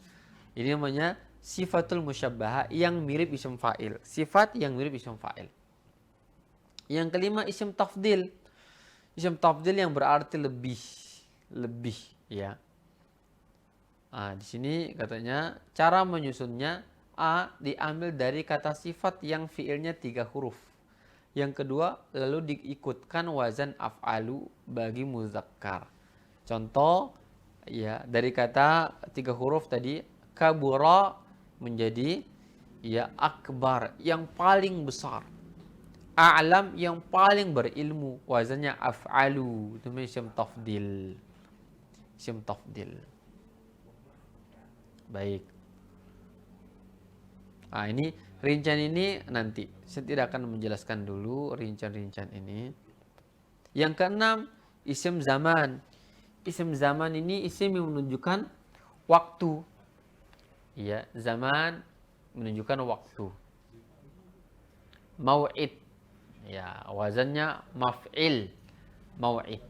Ini namanya sifatul musyabbahah yang mirip isim fa'il. Sifat yang mirip isim fa'il. Yang kelima isim tafdil. Isim tafdil yang berarti lebih, ya. Di sini katanya cara menyusunnya A diambil dari kata sifat yang fiilnya 3 huruf. Yang kedua lalu diikutkan wazan af'alu bagi muzakkar. Contoh ya dari kata 3 huruf tadi kabura menjadi ya akbar yang paling besar. A'lam yang paling berilmu, wazannya af'alu. Itu isim tafdil. Isim tafdil. Baik. Ini rincian ini nanti. Saya tidak akan menjelaskan dulu rincian-rincian ini. Yang keenam, isim zaman. Isim zaman ini isim yang menunjukkan waktu. Ya, zaman menunjukkan waktu. Mau'id. Ya, wazannya maf'il. Mau'id.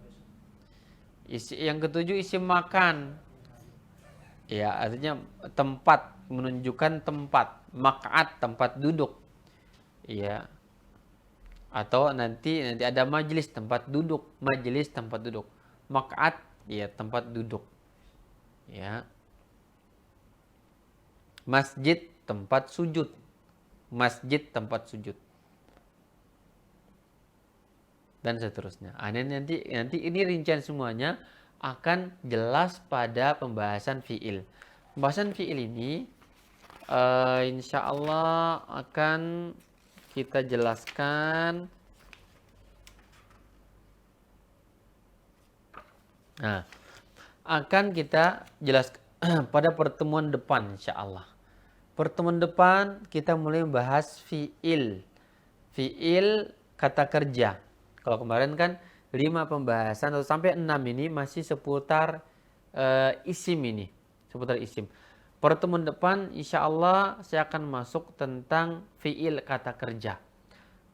Yang ketujuh isim makan. Ya, artinya tempat, menunjukkan tempat, maq'ad tempat duduk. Ya. Atau nanti ada majlis tempat duduk, majlis tempat duduk. Maq'ad ya tempat duduk. Ya. Masjid tempat sujud. Masjid tempat sujud. Dan seterusnya. Nanti ini rincian semuanya akan jelas pada pembahasan fi'il. Pembahasan fi'il ini insya Allah akan kita jelaskan. Akan kita jelaskan pada pertemuan depan insya Allah. Pertemuan depan kita mulai membahas fi'il. Fi'il kata kerja. Kalau kemarin kan 5 pembahasan atau sampai 6 ini masih seputar isim ini. Seputar isim. Pertemuan depan insya Allah saya akan masuk tentang fi'il kata kerja.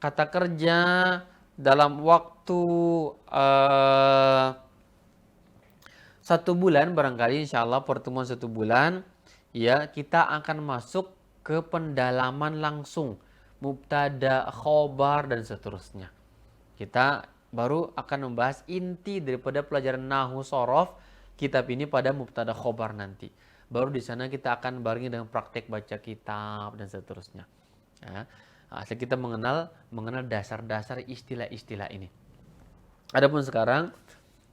Kata kerja dalam waktu 1 bulan barangkali insya Allah pertemuan 1 bulan. Ya, kita akan masuk ke pendalaman langsung. Mubtada, khobar, dan seterusnya. Kita baru akan membahas inti daripada pelajaran Nahwu Shorof kitab ini pada mubtada khobar nanti. Baru di sana kita akan barengi dengan praktek baca kitab dan seterusnya. Ya. Kita mengenal dasar-dasar istilah-istilah ini. Adapun sekarang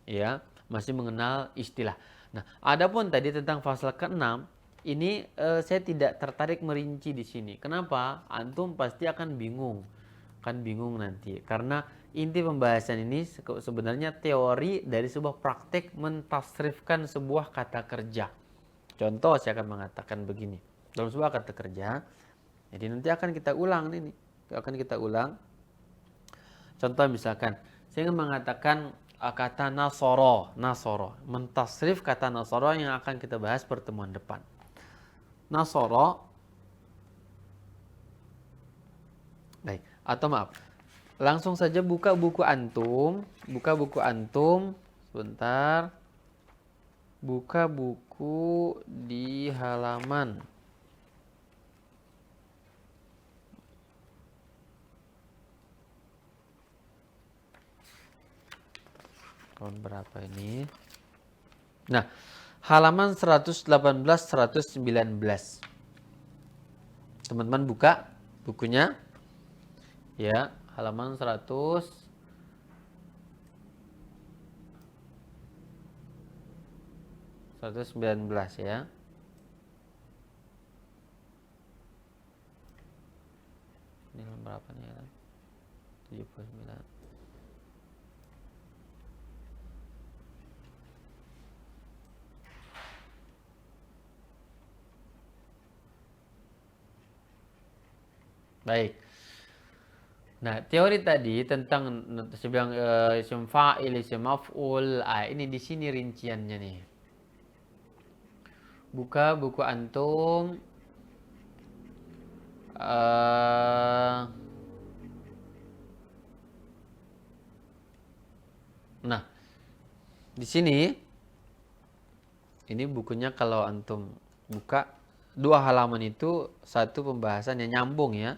ya masih mengenal istilah. Nah, adapun tadi tentang fasal ke-6 ini saya tidak tertarik merinci di sini. Kenapa? Antum pasti akan bingung. Nanti karena inti pembahasan ini sebenarnya teori dari sebuah praktek mentasrifkan sebuah kata kerja. Contoh saya akan mengatakan begini. Dalam sebuah kata kerja, jadi nanti akan kita ulang ini. Akan kita ulang. Contoh misalkan, saya ingin mengatakan kata nasoro. Mentasrif kata nasoro yang akan kita bahas pertemuan depan. Nasoro. Baik, atau maaf. Langsung saja buka buku antum. Sebentar. Buka buku di halaman. Berapa ini? Nah, halaman 118-119. Teman-teman buka bukunya. Ya, halaman 118 119 ya. Ini berapa nih ya? 79. Baik. Nah, teori tadi tentang saya bilang isim fa'il, isim maf'ul, ini di sini rinciannya nih. Buka buku antum. Nah, di sini ini bukunya kalau antum buka 2 halaman itu satu pembahasan yang nyambung ya.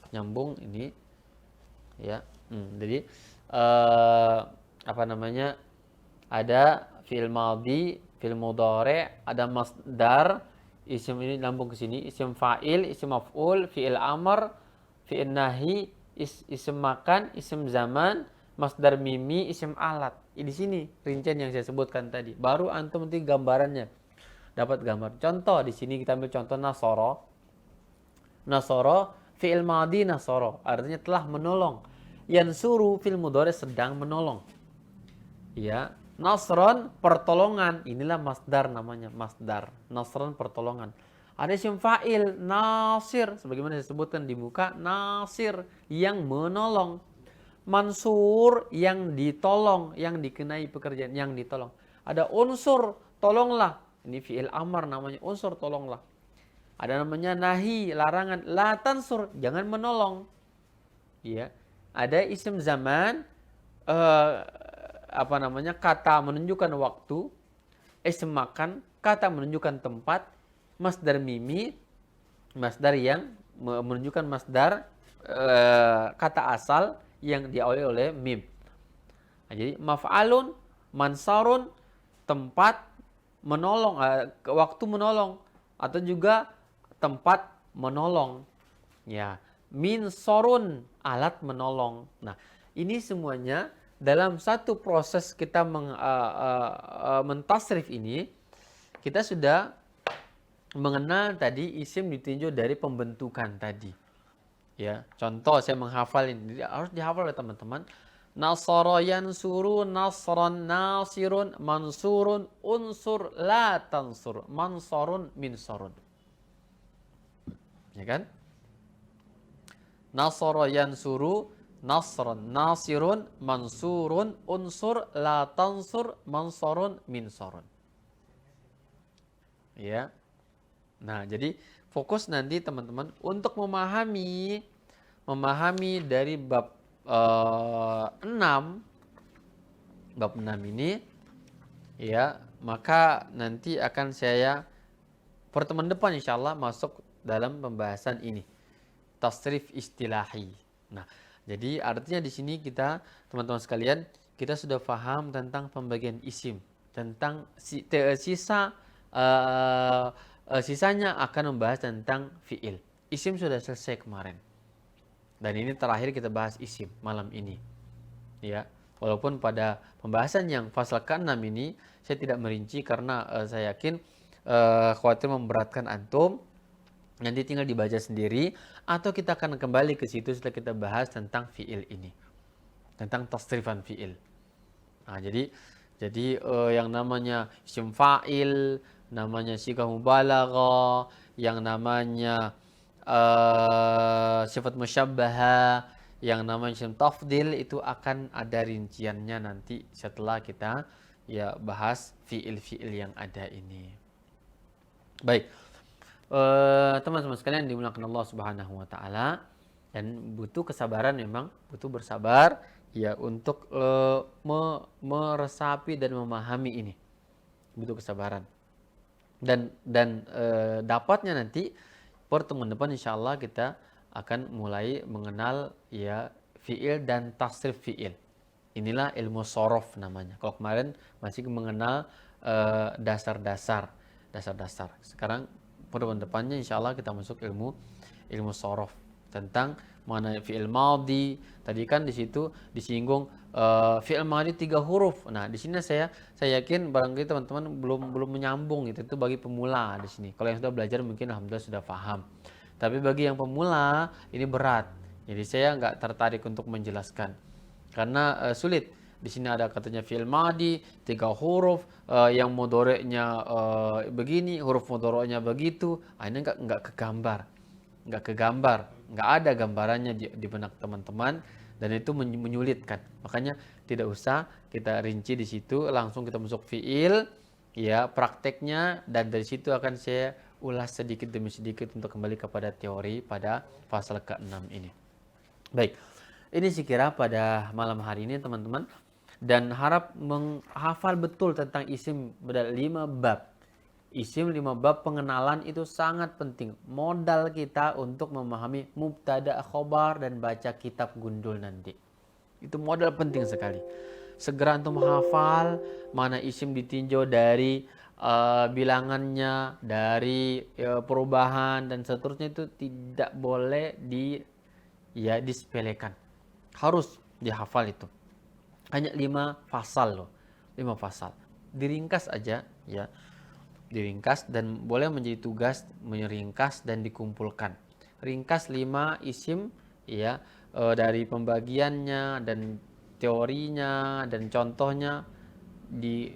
Nyambung ini ya. Jadi apa namanya? Ada fi'il madhi, fi'il mudhari', ada masdar, isim ini nyambung ke sini, isim fa'il, isim maf'ul, fi'il amr, fi'il nahi, isim makan, isim zaman, masdar mimi, isim alat. Di sini rincian yang saya sebutkan tadi. Baru antum nanti gambarannya. Dapat gambar. Contoh di sini kita ambil contoh nasara. Nasara fi'il madhi nasara, artinya telah menolong. Yansuru fi'il mudhari sedang menolong. Ya, nasron pertolongan. Inilah masdar namanya, masdar. Nasron pertolongan. Ada isim fa'il nasir, sebagaimana disebutkan di muka, nasir yang menolong. Mansur yang ditolong, yang dikenai pekerjaan, yang ditolong. Ada unsur tolonglah. Ini fi'il amar namanya, unsur tolonglah. Ada namanya nahi, larangan, la tansur, jangan menolong. Ya. Ada isim zaman, apa namanya, kata menunjukkan waktu, isim makan, kata menunjukkan tempat, masdar mimi, masdar yang menunjukkan masdar kata asal yang diawali oleh mim. Nah, jadi maf'alun, mansarun, tempat menolong, waktu menolong, atau juga tempat menolong. Ya, min sorun, alat menolong. Nah, ini semuanya dalam satu proses kita mentasrif ini, kita sudah mengenal tadi isim ditinjau dari pembentukan tadi. Ya, contoh saya menghafal ini, harus dihafal oleh teman-teman. Nasara yansuru, nasran, nasirun, mansurun, unsur, la tansur, mansurun, minsurun. Ya kan? Nasara yansuru, nasran, nasirun, mansurun, unsur, la tansur, mansurun, minsurun. Ya. Nah, jadi fokus nanti teman-teman untuk memahami dari bab 6 ini ya, maka nanti akan saya pertemuan depan insyaallah masuk dalam pembahasan ini, tasrif istilahi. Nah, jadi artinya di sini kita teman-teman sekalian, kita sudah paham tentang pembagian isim, tentang sisanya akan membahas tentang fiil. Isim sudah selesai kemarin. Dan ini terakhir kita bahas isim malam ini. Ya, walaupun pada pembahasan yang fasal ke-6 ini saya tidak merinci karena saya yakin khawatir memberatkan antum. Nanti tinggal dibaca sendiri atau kita akan kembali ke situ setelah kita bahas tentang fiil ini. Tentang tasrifan fiil. Nah, jadi yang namanya isim fa'il, namanya sighah mubalaghah, yang namanya sifat musyabbaha, yang namanya isim tafdil, itu akan ada rinciannya nanti setelah kita ya bahas fiil-fiil yang ada ini. Baik. Teman-teman sekalian dimuliakan Allah Subhanahu wa taala, dan butuh kesabaran, memang butuh bersabar ya untuk meresapi dan memahami ini. Butuh kesabaran. Dan dapatnya nanti pertemuan depan insyaallah kita akan mulai mengenal ya fiil dan tasrif fiil. Inilah ilmu sorof namanya. Kalau kemarin masih mengenal dasar-dasar. Sekarang pertemuan depannya insyaallah kita masuk ilmu sorof. tentang mana fi'il madhi. Tadi kan di situ disinggung fi'il madhi 3 huruf. Nah, di sini saya yakin barangkali teman-teman belum menyambung gitu. Itu bagi pemula di sini. Kalau yang sudah belajar mungkin alhamdulillah sudah paham. Tapi bagi yang pemula ini berat. Jadi saya nggak tertarik untuk menjelaskan karena sulit. Di sini ada katanya fi'il madhi 3 huruf, yang mudhari'nya begini, huruf mudhari'nya begitu. Ini nggak kegambar, nggak ada gambarannya di benak teman-teman, dan itu menyulitkan. Makanya tidak usah kita rinci di situ, langsung kita masuk fi'il, ya prakteknya, dan dari situ akan saya ulas sedikit demi sedikit untuk kembali kepada teori pada pasal ke-6 ini. Baik, ini sekira pada malam hari ini teman-teman, dan harap menghafal betul tentang isim pada 5 bab. Isim 5 bab pengenalan itu sangat penting. Modal kita untuk memahami mubtada khobar dan baca kitab gundul nanti. Itu modal penting sekali. Segera untuk menghafal mana isim ditinjau dari bilangannya, dari perubahan dan seterusnya, itu tidak boleh disepelekan. Harus dihafal itu. Hanya 5 pasal loh. 5 pasal. Diringkas aja ya. Diringkas, dan boleh menjadi tugas meringkas dan dikumpulkan. Ringkas 5 isim ya, dari pembagiannya dan teorinya dan contohnya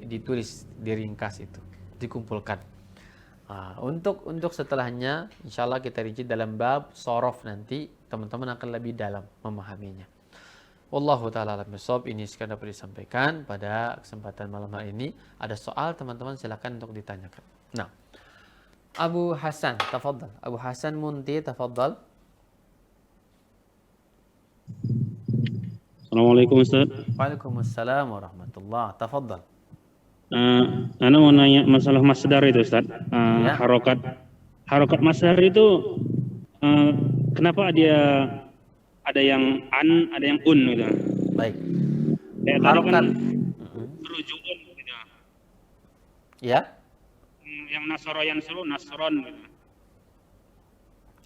ditulis, diringkas itu, dikumpulkan. Untuk setelahnya insyaallah kita rinci dalam bab sorof, nanti teman-teman akan lebih dalam memahaminya. Wallahu ta'ala alam bisawab. Ini sekedar dapat disampaikan pada kesempatan malam hari ini. Ada soal teman-teman silakan untuk ditanyakan. Nah, Abu Hasan, tafadhal. Abu Hasan Munti, tafadhal. Assalamualaikum Ustaz. Waalaikumsalam warahmatullah. Tafadhal. Ana mau nanya masalah masdar itu Ustaz. Ya. Harokat masdar itu kenapa dia ada yang an, ada yang un gitu. Baik. Harokat Rujukan gitu. Ya. Yang nasron gitu.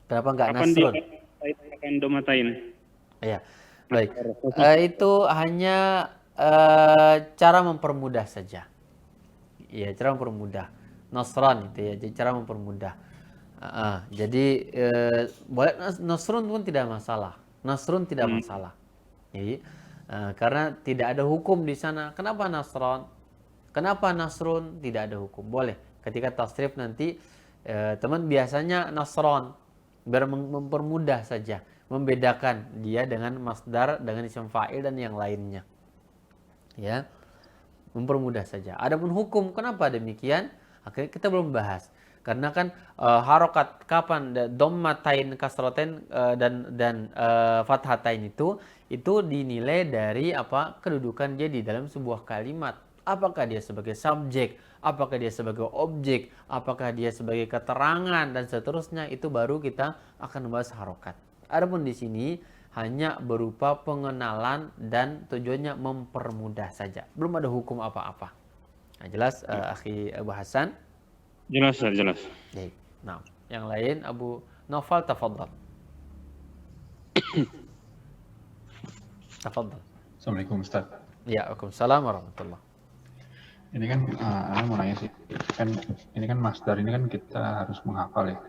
Kenapa enggak Kapan nasrun? Dia akan domatain? Iya. Baik. Itu hanya cara mempermudah saja. Iya, cara mempermudah. Nasran itu ya, jadi cara mempermudah. Jadi boleh nasrun pun tidak masalah. Nasrun tidak masalah. Jadi karena tidak ada hukum di sana. Kenapa nasron? Kenapa nasrun? Tidak ada hukum. Boleh. Ketika tasrif nanti teman biasanya nasron, biar mempermudah saja, membedakan dia dengan masdar, dengan isim fa'il dan yang lainnya. Ya. Mempermudah saja. Adapun hukum kenapa demikian? Akhirnya kita belum bahas. Karena kan harokat kapan dhammatain, kasratain dan fathatain itu dinilai dari apa? Kedudukan dia di dalam sebuah kalimat. Apakah dia sebagai subjek, apakah dia sebagai objek, apakah dia sebagai keterangan dan seterusnya, itu baru kita akan membahas harokat. Adapun di sini hanya berupa pengenalan dan tujuannya mempermudah saja. Belum ada hukum apa-apa. Nah, jelas akhi Abu Hasan? Jelas. Baik. Nah, yang lain Abu Naufal, tafadhal. Tafadhal. Assalamualaikum Ustaz. Ya, waalaikumsalam warahmatullah. Ini kan Ana mau nanya sih. Kan ini kan masdar ini kan kita harus menghafal ya.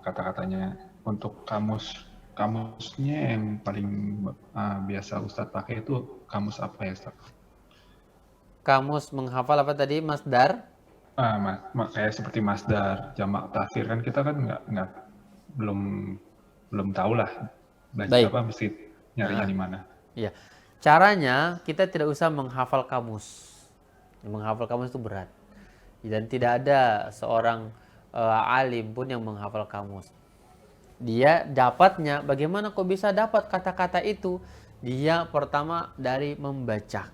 Kata-katanya. Untuk kamusnya yang paling biasa Ustaz pakai itu kamus apa ya Ustaz? Kamus menghafal apa tadi? Masdar? Kayak seperti masdar, jamak takhir kan kita kan nggak belum tahu lah belajar apa, mesti nyarinya di mana. Iya. Caranya kita tidak usah menghafal kamus. Menghafal kamus itu berat. Dan tidak ada seorang alim pun yang menghafal kamus. Dia dapatnya, bagaimana kok bisa dapat kata-kata itu? Dia pertama dari membaca.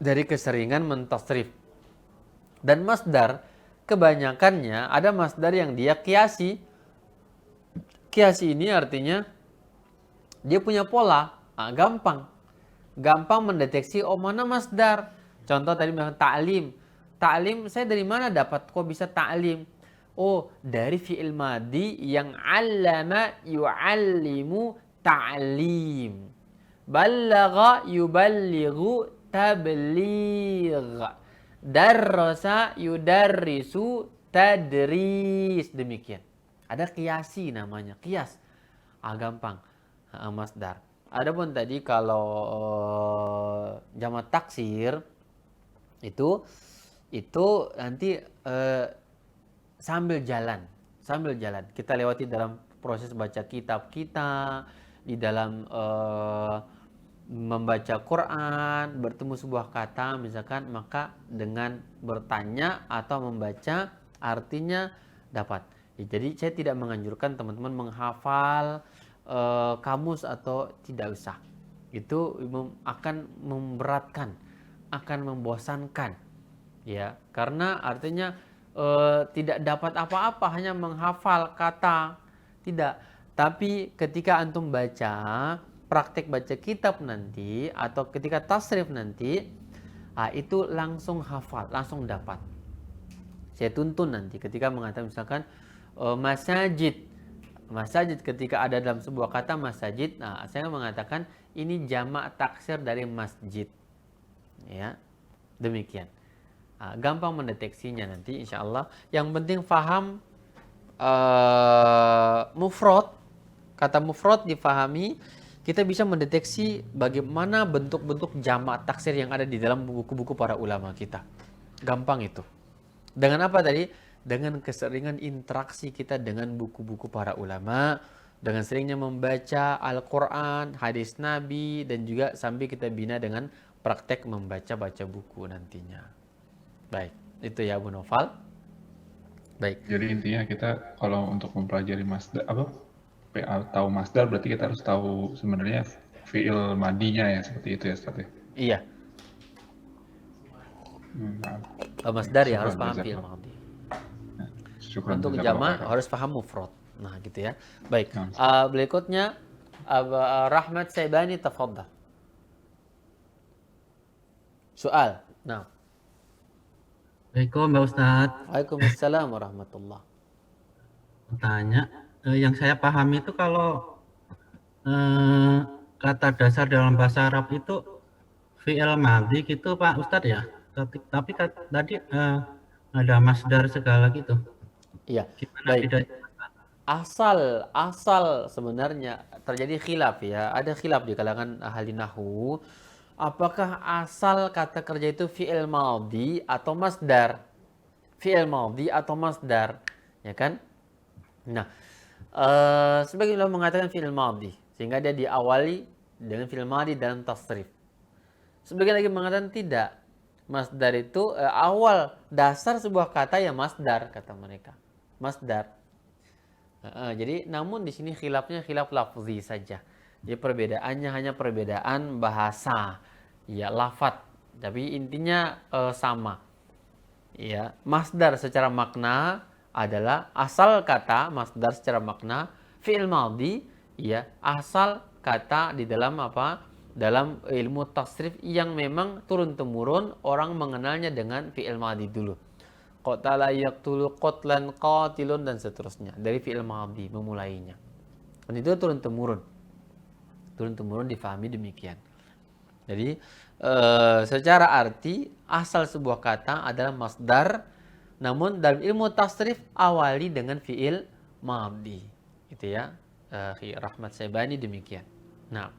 Dari keseringan mentasrif. Dan masdar kebanyakannya ada masdar yang dia kiasi. Kiasi ini artinya dia punya pola, gampang mendeteksi mana masdar. Contoh tadi misalnya ta'lim. Ta'lim saya dari mana dapat kok bisa ta'lim? Oh, dari fi'il madi yang 'allama yu'allimu ta'lim. Ballagha yuballighu tabligh. Darrasa yudarrisu tadris. Demikian. Ada kiasi namanya, kias. Gampang. Masdar. Adapun tadi kalau jamak taksir itu nanti sambil jalan kita lewati dalam proses baca kitab kita, di dalam membaca Quran, bertemu sebuah kata misalkan, maka dengan bertanya atau membaca artinya dapat. Jadi saya tidak menganjurkan teman-teman menghafal kamus atau tidak usah. Itu akan memberatkan, akan membosankan, ya, karena artinya tidak dapat apa-apa hanya menghafal kata, tidak. Tapi ketika antum baca, praktek baca kitab nanti atau ketika tasrif nanti, itu langsung hafal, langsung dapat. Saya tuntun nanti ketika mengatakan misalkan masajid ketika ada dalam sebuah kata masajid, saya mengatakan ini jamak taksir dari masjid, ya, demikian. Gampang mendeteksinya nanti insya Allah. Yang penting faham mufrad. Kata mufrad difahami, kita bisa mendeteksi bagaimana bentuk-bentuk jamak taksir yang ada di dalam buku-buku para ulama kita. Gampang itu. Dengan apa tadi? Dengan keseringan interaksi kita dengan buku-buku para ulama, dengan seringnya membaca Al-Quran, hadis Nabi, dan juga sambil kita bina dengan praktek membaca-baca buku nantinya. Baik, itu ya Abu Naufal. Baik. Jadi intinya kita kalau untuk mempelajari masdar tahu masdar berarti kita harus tahu sebenarnya fi'il madinya ya, seperti itu ya Ustaz ya. Iya. Masdar ya harus paham fi'il madi. Untuk jamak harus paham mufrad. Nah, gitu ya. Baik. Berikutnya Rahmat Saibani, tafadhal. Soal. Nah. Assalamualaikum Mbak Ustadz. Waalaikumsalam warahmatullah. Tanya, yang saya pahami itu kalau kata dasar dalam bahasa Arab itu fi'il madhi gitu Pak Ustadz ya. Tapi tadi ada masdar segala gitu. Iya. Gimana baik. bedanya? Asal sebenarnya terjadi khilaf ya. Ada khilaf di kalangan ahli nahwu. Apakah asal kata kerja itu fi'il madhi atau masdar? Fi'il madhi atau masdar, ya kan? Nah, sebagian ulama mengatakan fi'il madhi, sehingga dia diawali dengan fi'il madhi dalam tasrif. Sebagian lagi mengatakan tidak. Masdar itu awal dasar sebuah kata ya masdar, kata mereka. Masdar. Jadi, namun di sini khilafnya khilaf lafzi saja. Jadi perbedaannya hanya perbedaan bahasa, ya, lafadz, tapi intinya sama. Ya, masdar secara makna adalah asal kata, masdar secara makna fi'il madhi, ya, asal kata di dalam apa? Dalam ilmu tasrif yang memang turun temurun orang mengenalnya dengan fi'il madhi dulu. Qatala yaqtulu qatlan qatilun dan seterusnya. Dari fi'il madhi memulainya. Dan itu turun temurun difahami demikian. Jadi secara arti asal sebuah kata adalah masdar, namun dalam ilmu tasrif awali dengan fi'il madhi. Itu ya. Rahmat Saibani demikian. Nah,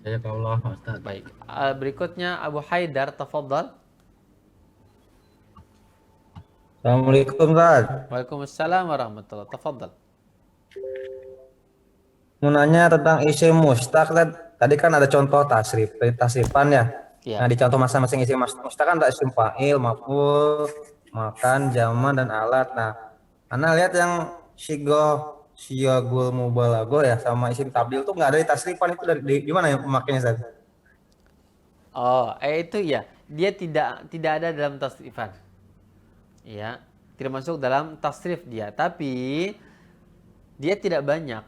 Jazakallah Ustaz. baik. Berikutnya Abu Haidar, tafadhal. Assalamualaikum Ustaz. Waalaikumsalam warahmatullahi wabarakatuh. Tafadhal. Mau nanya tentang isim mustaq. Tadi kan ada contoh tasrif, tasrifan ya. Ya. Nah, di contoh masing-masing isim mustaq kan ada isim fa'il, maf'ul, makan, zaman, dan alat. Nah, Anda lihat yang siyagul mubalaghah ya sama isim tabdil tuh nggak ada di tasrifan, itu dari gimana ya pemakainya Ustaz? Oh, itu ya. Dia tidak ada dalam tasrifan. Ya, tidak masuk dalam tasrif dia, tapi dia tidak banyak.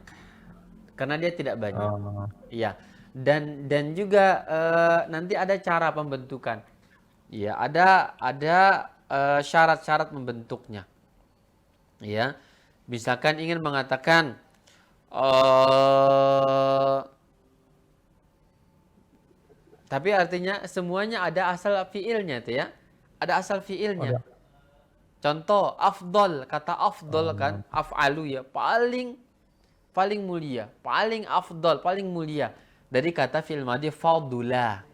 Karena dia tidak banyak. Iya. Dan juga nanti ada cara pembentukan. Iya, ada syarat-syarat membentuknya. Ya, misalkan ingin mengatakan tapi artinya semuanya ada asal fiilnya tuh ya. Ada asal fiilnya. Contoh afdol, kata afdol kan, af'alu ya, paling mulia, paling afdol, paling mulia dari kata fi'il madhi fadula.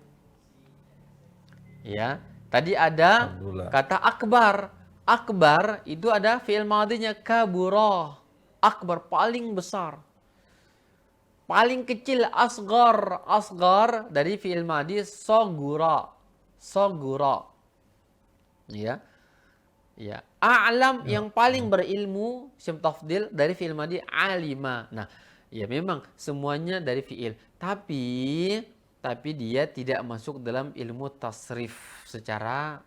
Ya, tadi ada kata akbar. Akbar itu ada fi'il madhinya kabura. Akbar paling besar. Paling kecil asgar. Asgar dari fi'il madhi sogura. Sogura. Ya. Ya, a'lam yang paling berilmu, isim tafdil dari fi'il madhi alima. Nah, ya memang semuanya dari fi'il, tapi dia tidak masuk dalam ilmu tasrif secara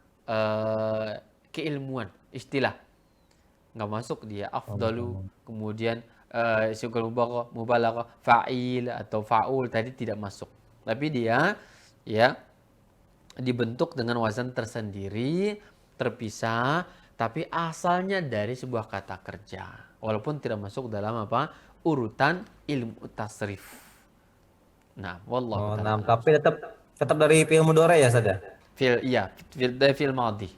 keilmuan, istilah. Nggak masuk dia afdalu, kemudian isim mubalaghah, fa'il atau fa'ul tadi tidak masuk. Tapi dia ya dibentuk dengan wazan tersendiri, terpisah, tapi asalnya dari sebuah kata kerja, walaupun tidak masuk dalam urutan ilmu tasrif. Nah, wallahu ta'ala. Tapi tetap dari fi'il mudhari ya saja. Dari fi'il madhi.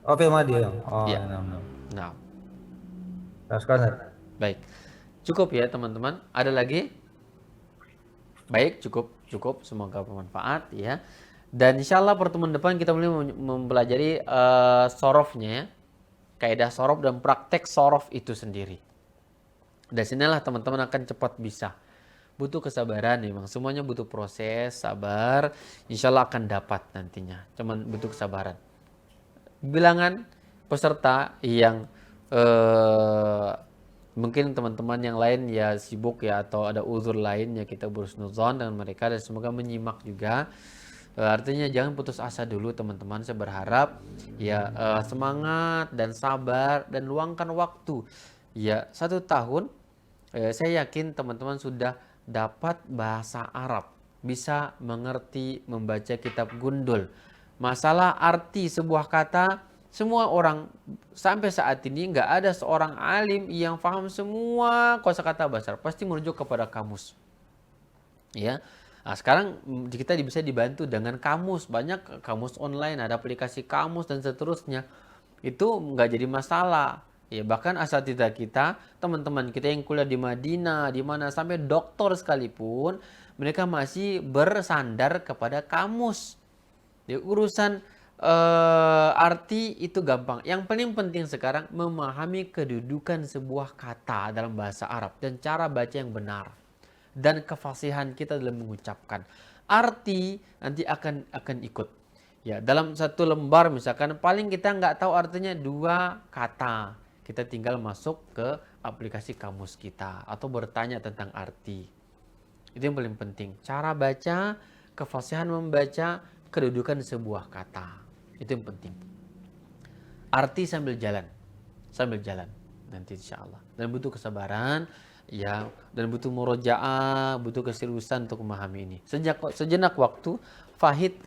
Oh, fi'il madhi ya. Oh, ya. Nah. Sekarang. Baik. Cukup ya, teman-teman. Ada lagi? Baik, cukup. Semoga bermanfaat ya. Dan insya Allah pertemuan depan kita mulai mempelajari sorofnya ya. Kaidah sorof dan praktek sorof itu sendiri. Dan sinilah teman-teman akan cepat bisa. Butuh kesabaran memang. Semuanya butuh proses, sabar. Insya Allah akan dapat nantinya. Cuman butuh kesabaran. Bilangan peserta yang mungkin teman-teman yang lain ya sibuk ya atau ada uzur lain ya, kita berhusnuzon dengan mereka dan semoga menyimak juga. Artinya jangan putus asa dulu teman-teman. Saya berharap ya semangat dan sabar dan luangkan waktu. Ya 1 tahun saya yakin teman-teman sudah dapat bahasa Arab. Bisa mengerti membaca kitab Gundul. Masalah arti sebuah kata, semua orang sampai saat ini nggak ada seorang alim yang paham semua kosakata bahasa Arab. Pasti merujuk kepada kamus. Ya. Nah, sekarang kita bisa dibantu dengan kamus, banyak kamus online, ada aplikasi kamus dan seterusnya. Itu nggak jadi masalah. Ya, bahkan asatidzah kita, teman-teman kita yang kuliah di Madinah, di mana sampai doktor sekalipun, mereka masih bersandar kepada kamus. Ya, urusan arti itu gampang. Yang paling penting sekarang memahami kedudukan sebuah kata dalam bahasa Arab dan cara baca yang benar. Dan kefasihan kita dalam mengucapkan. Arti nanti akan ikut. Ya, dalam 1 lembar misalkan paling kita nggak tahu artinya 2 kata. Kita tinggal masuk ke aplikasi kamus kita atau bertanya tentang arti. Itu yang paling penting. Cara baca, kefasihan membaca, kedudukan sebuah kata. Itu yang penting. Arti sambil jalan. Nanti insya Allah. Dan butuh kesabaran. Ya, dan butuh murojaah, butuh keseriusan untuk memahami ini. Sejenak waktu pahit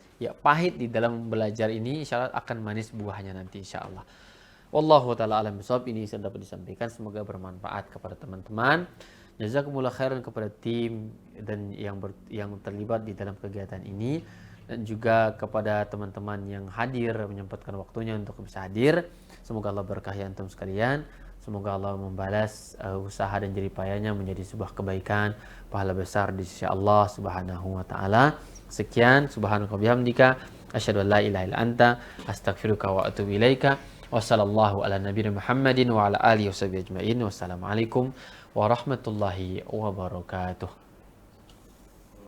di dalam belajar ini, insya Allah akan manis buahnya nanti insya Allah. Wallahu ta'ala alam bisawab. Ini sudah dapat disampaikan, semoga bermanfaat kepada teman-teman. Jazakumullah khairan kepada tim dan yang terlibat di dalam kegiatan ini, dan juga kepada teman-teman yang hadir menyempatkan waktunya untuk bisa hadir. Semoga Allah berkahi antum sekalian. Semoga Allah membalas usaha dan jerih payahnya menjadi sebuah kebaikan, pahala besar di sisi Allah Subhanahu wa taala. Sekian, subhanaka bihamdika asyhadu an la ilaha illa anta astaghfiruka wa atubu ilaika. Wassallallahu ala nabiyina Muhammadin wa ala alihi washabihi ajmain. Wassalamualaikum warahmatullahi wabarakatuh.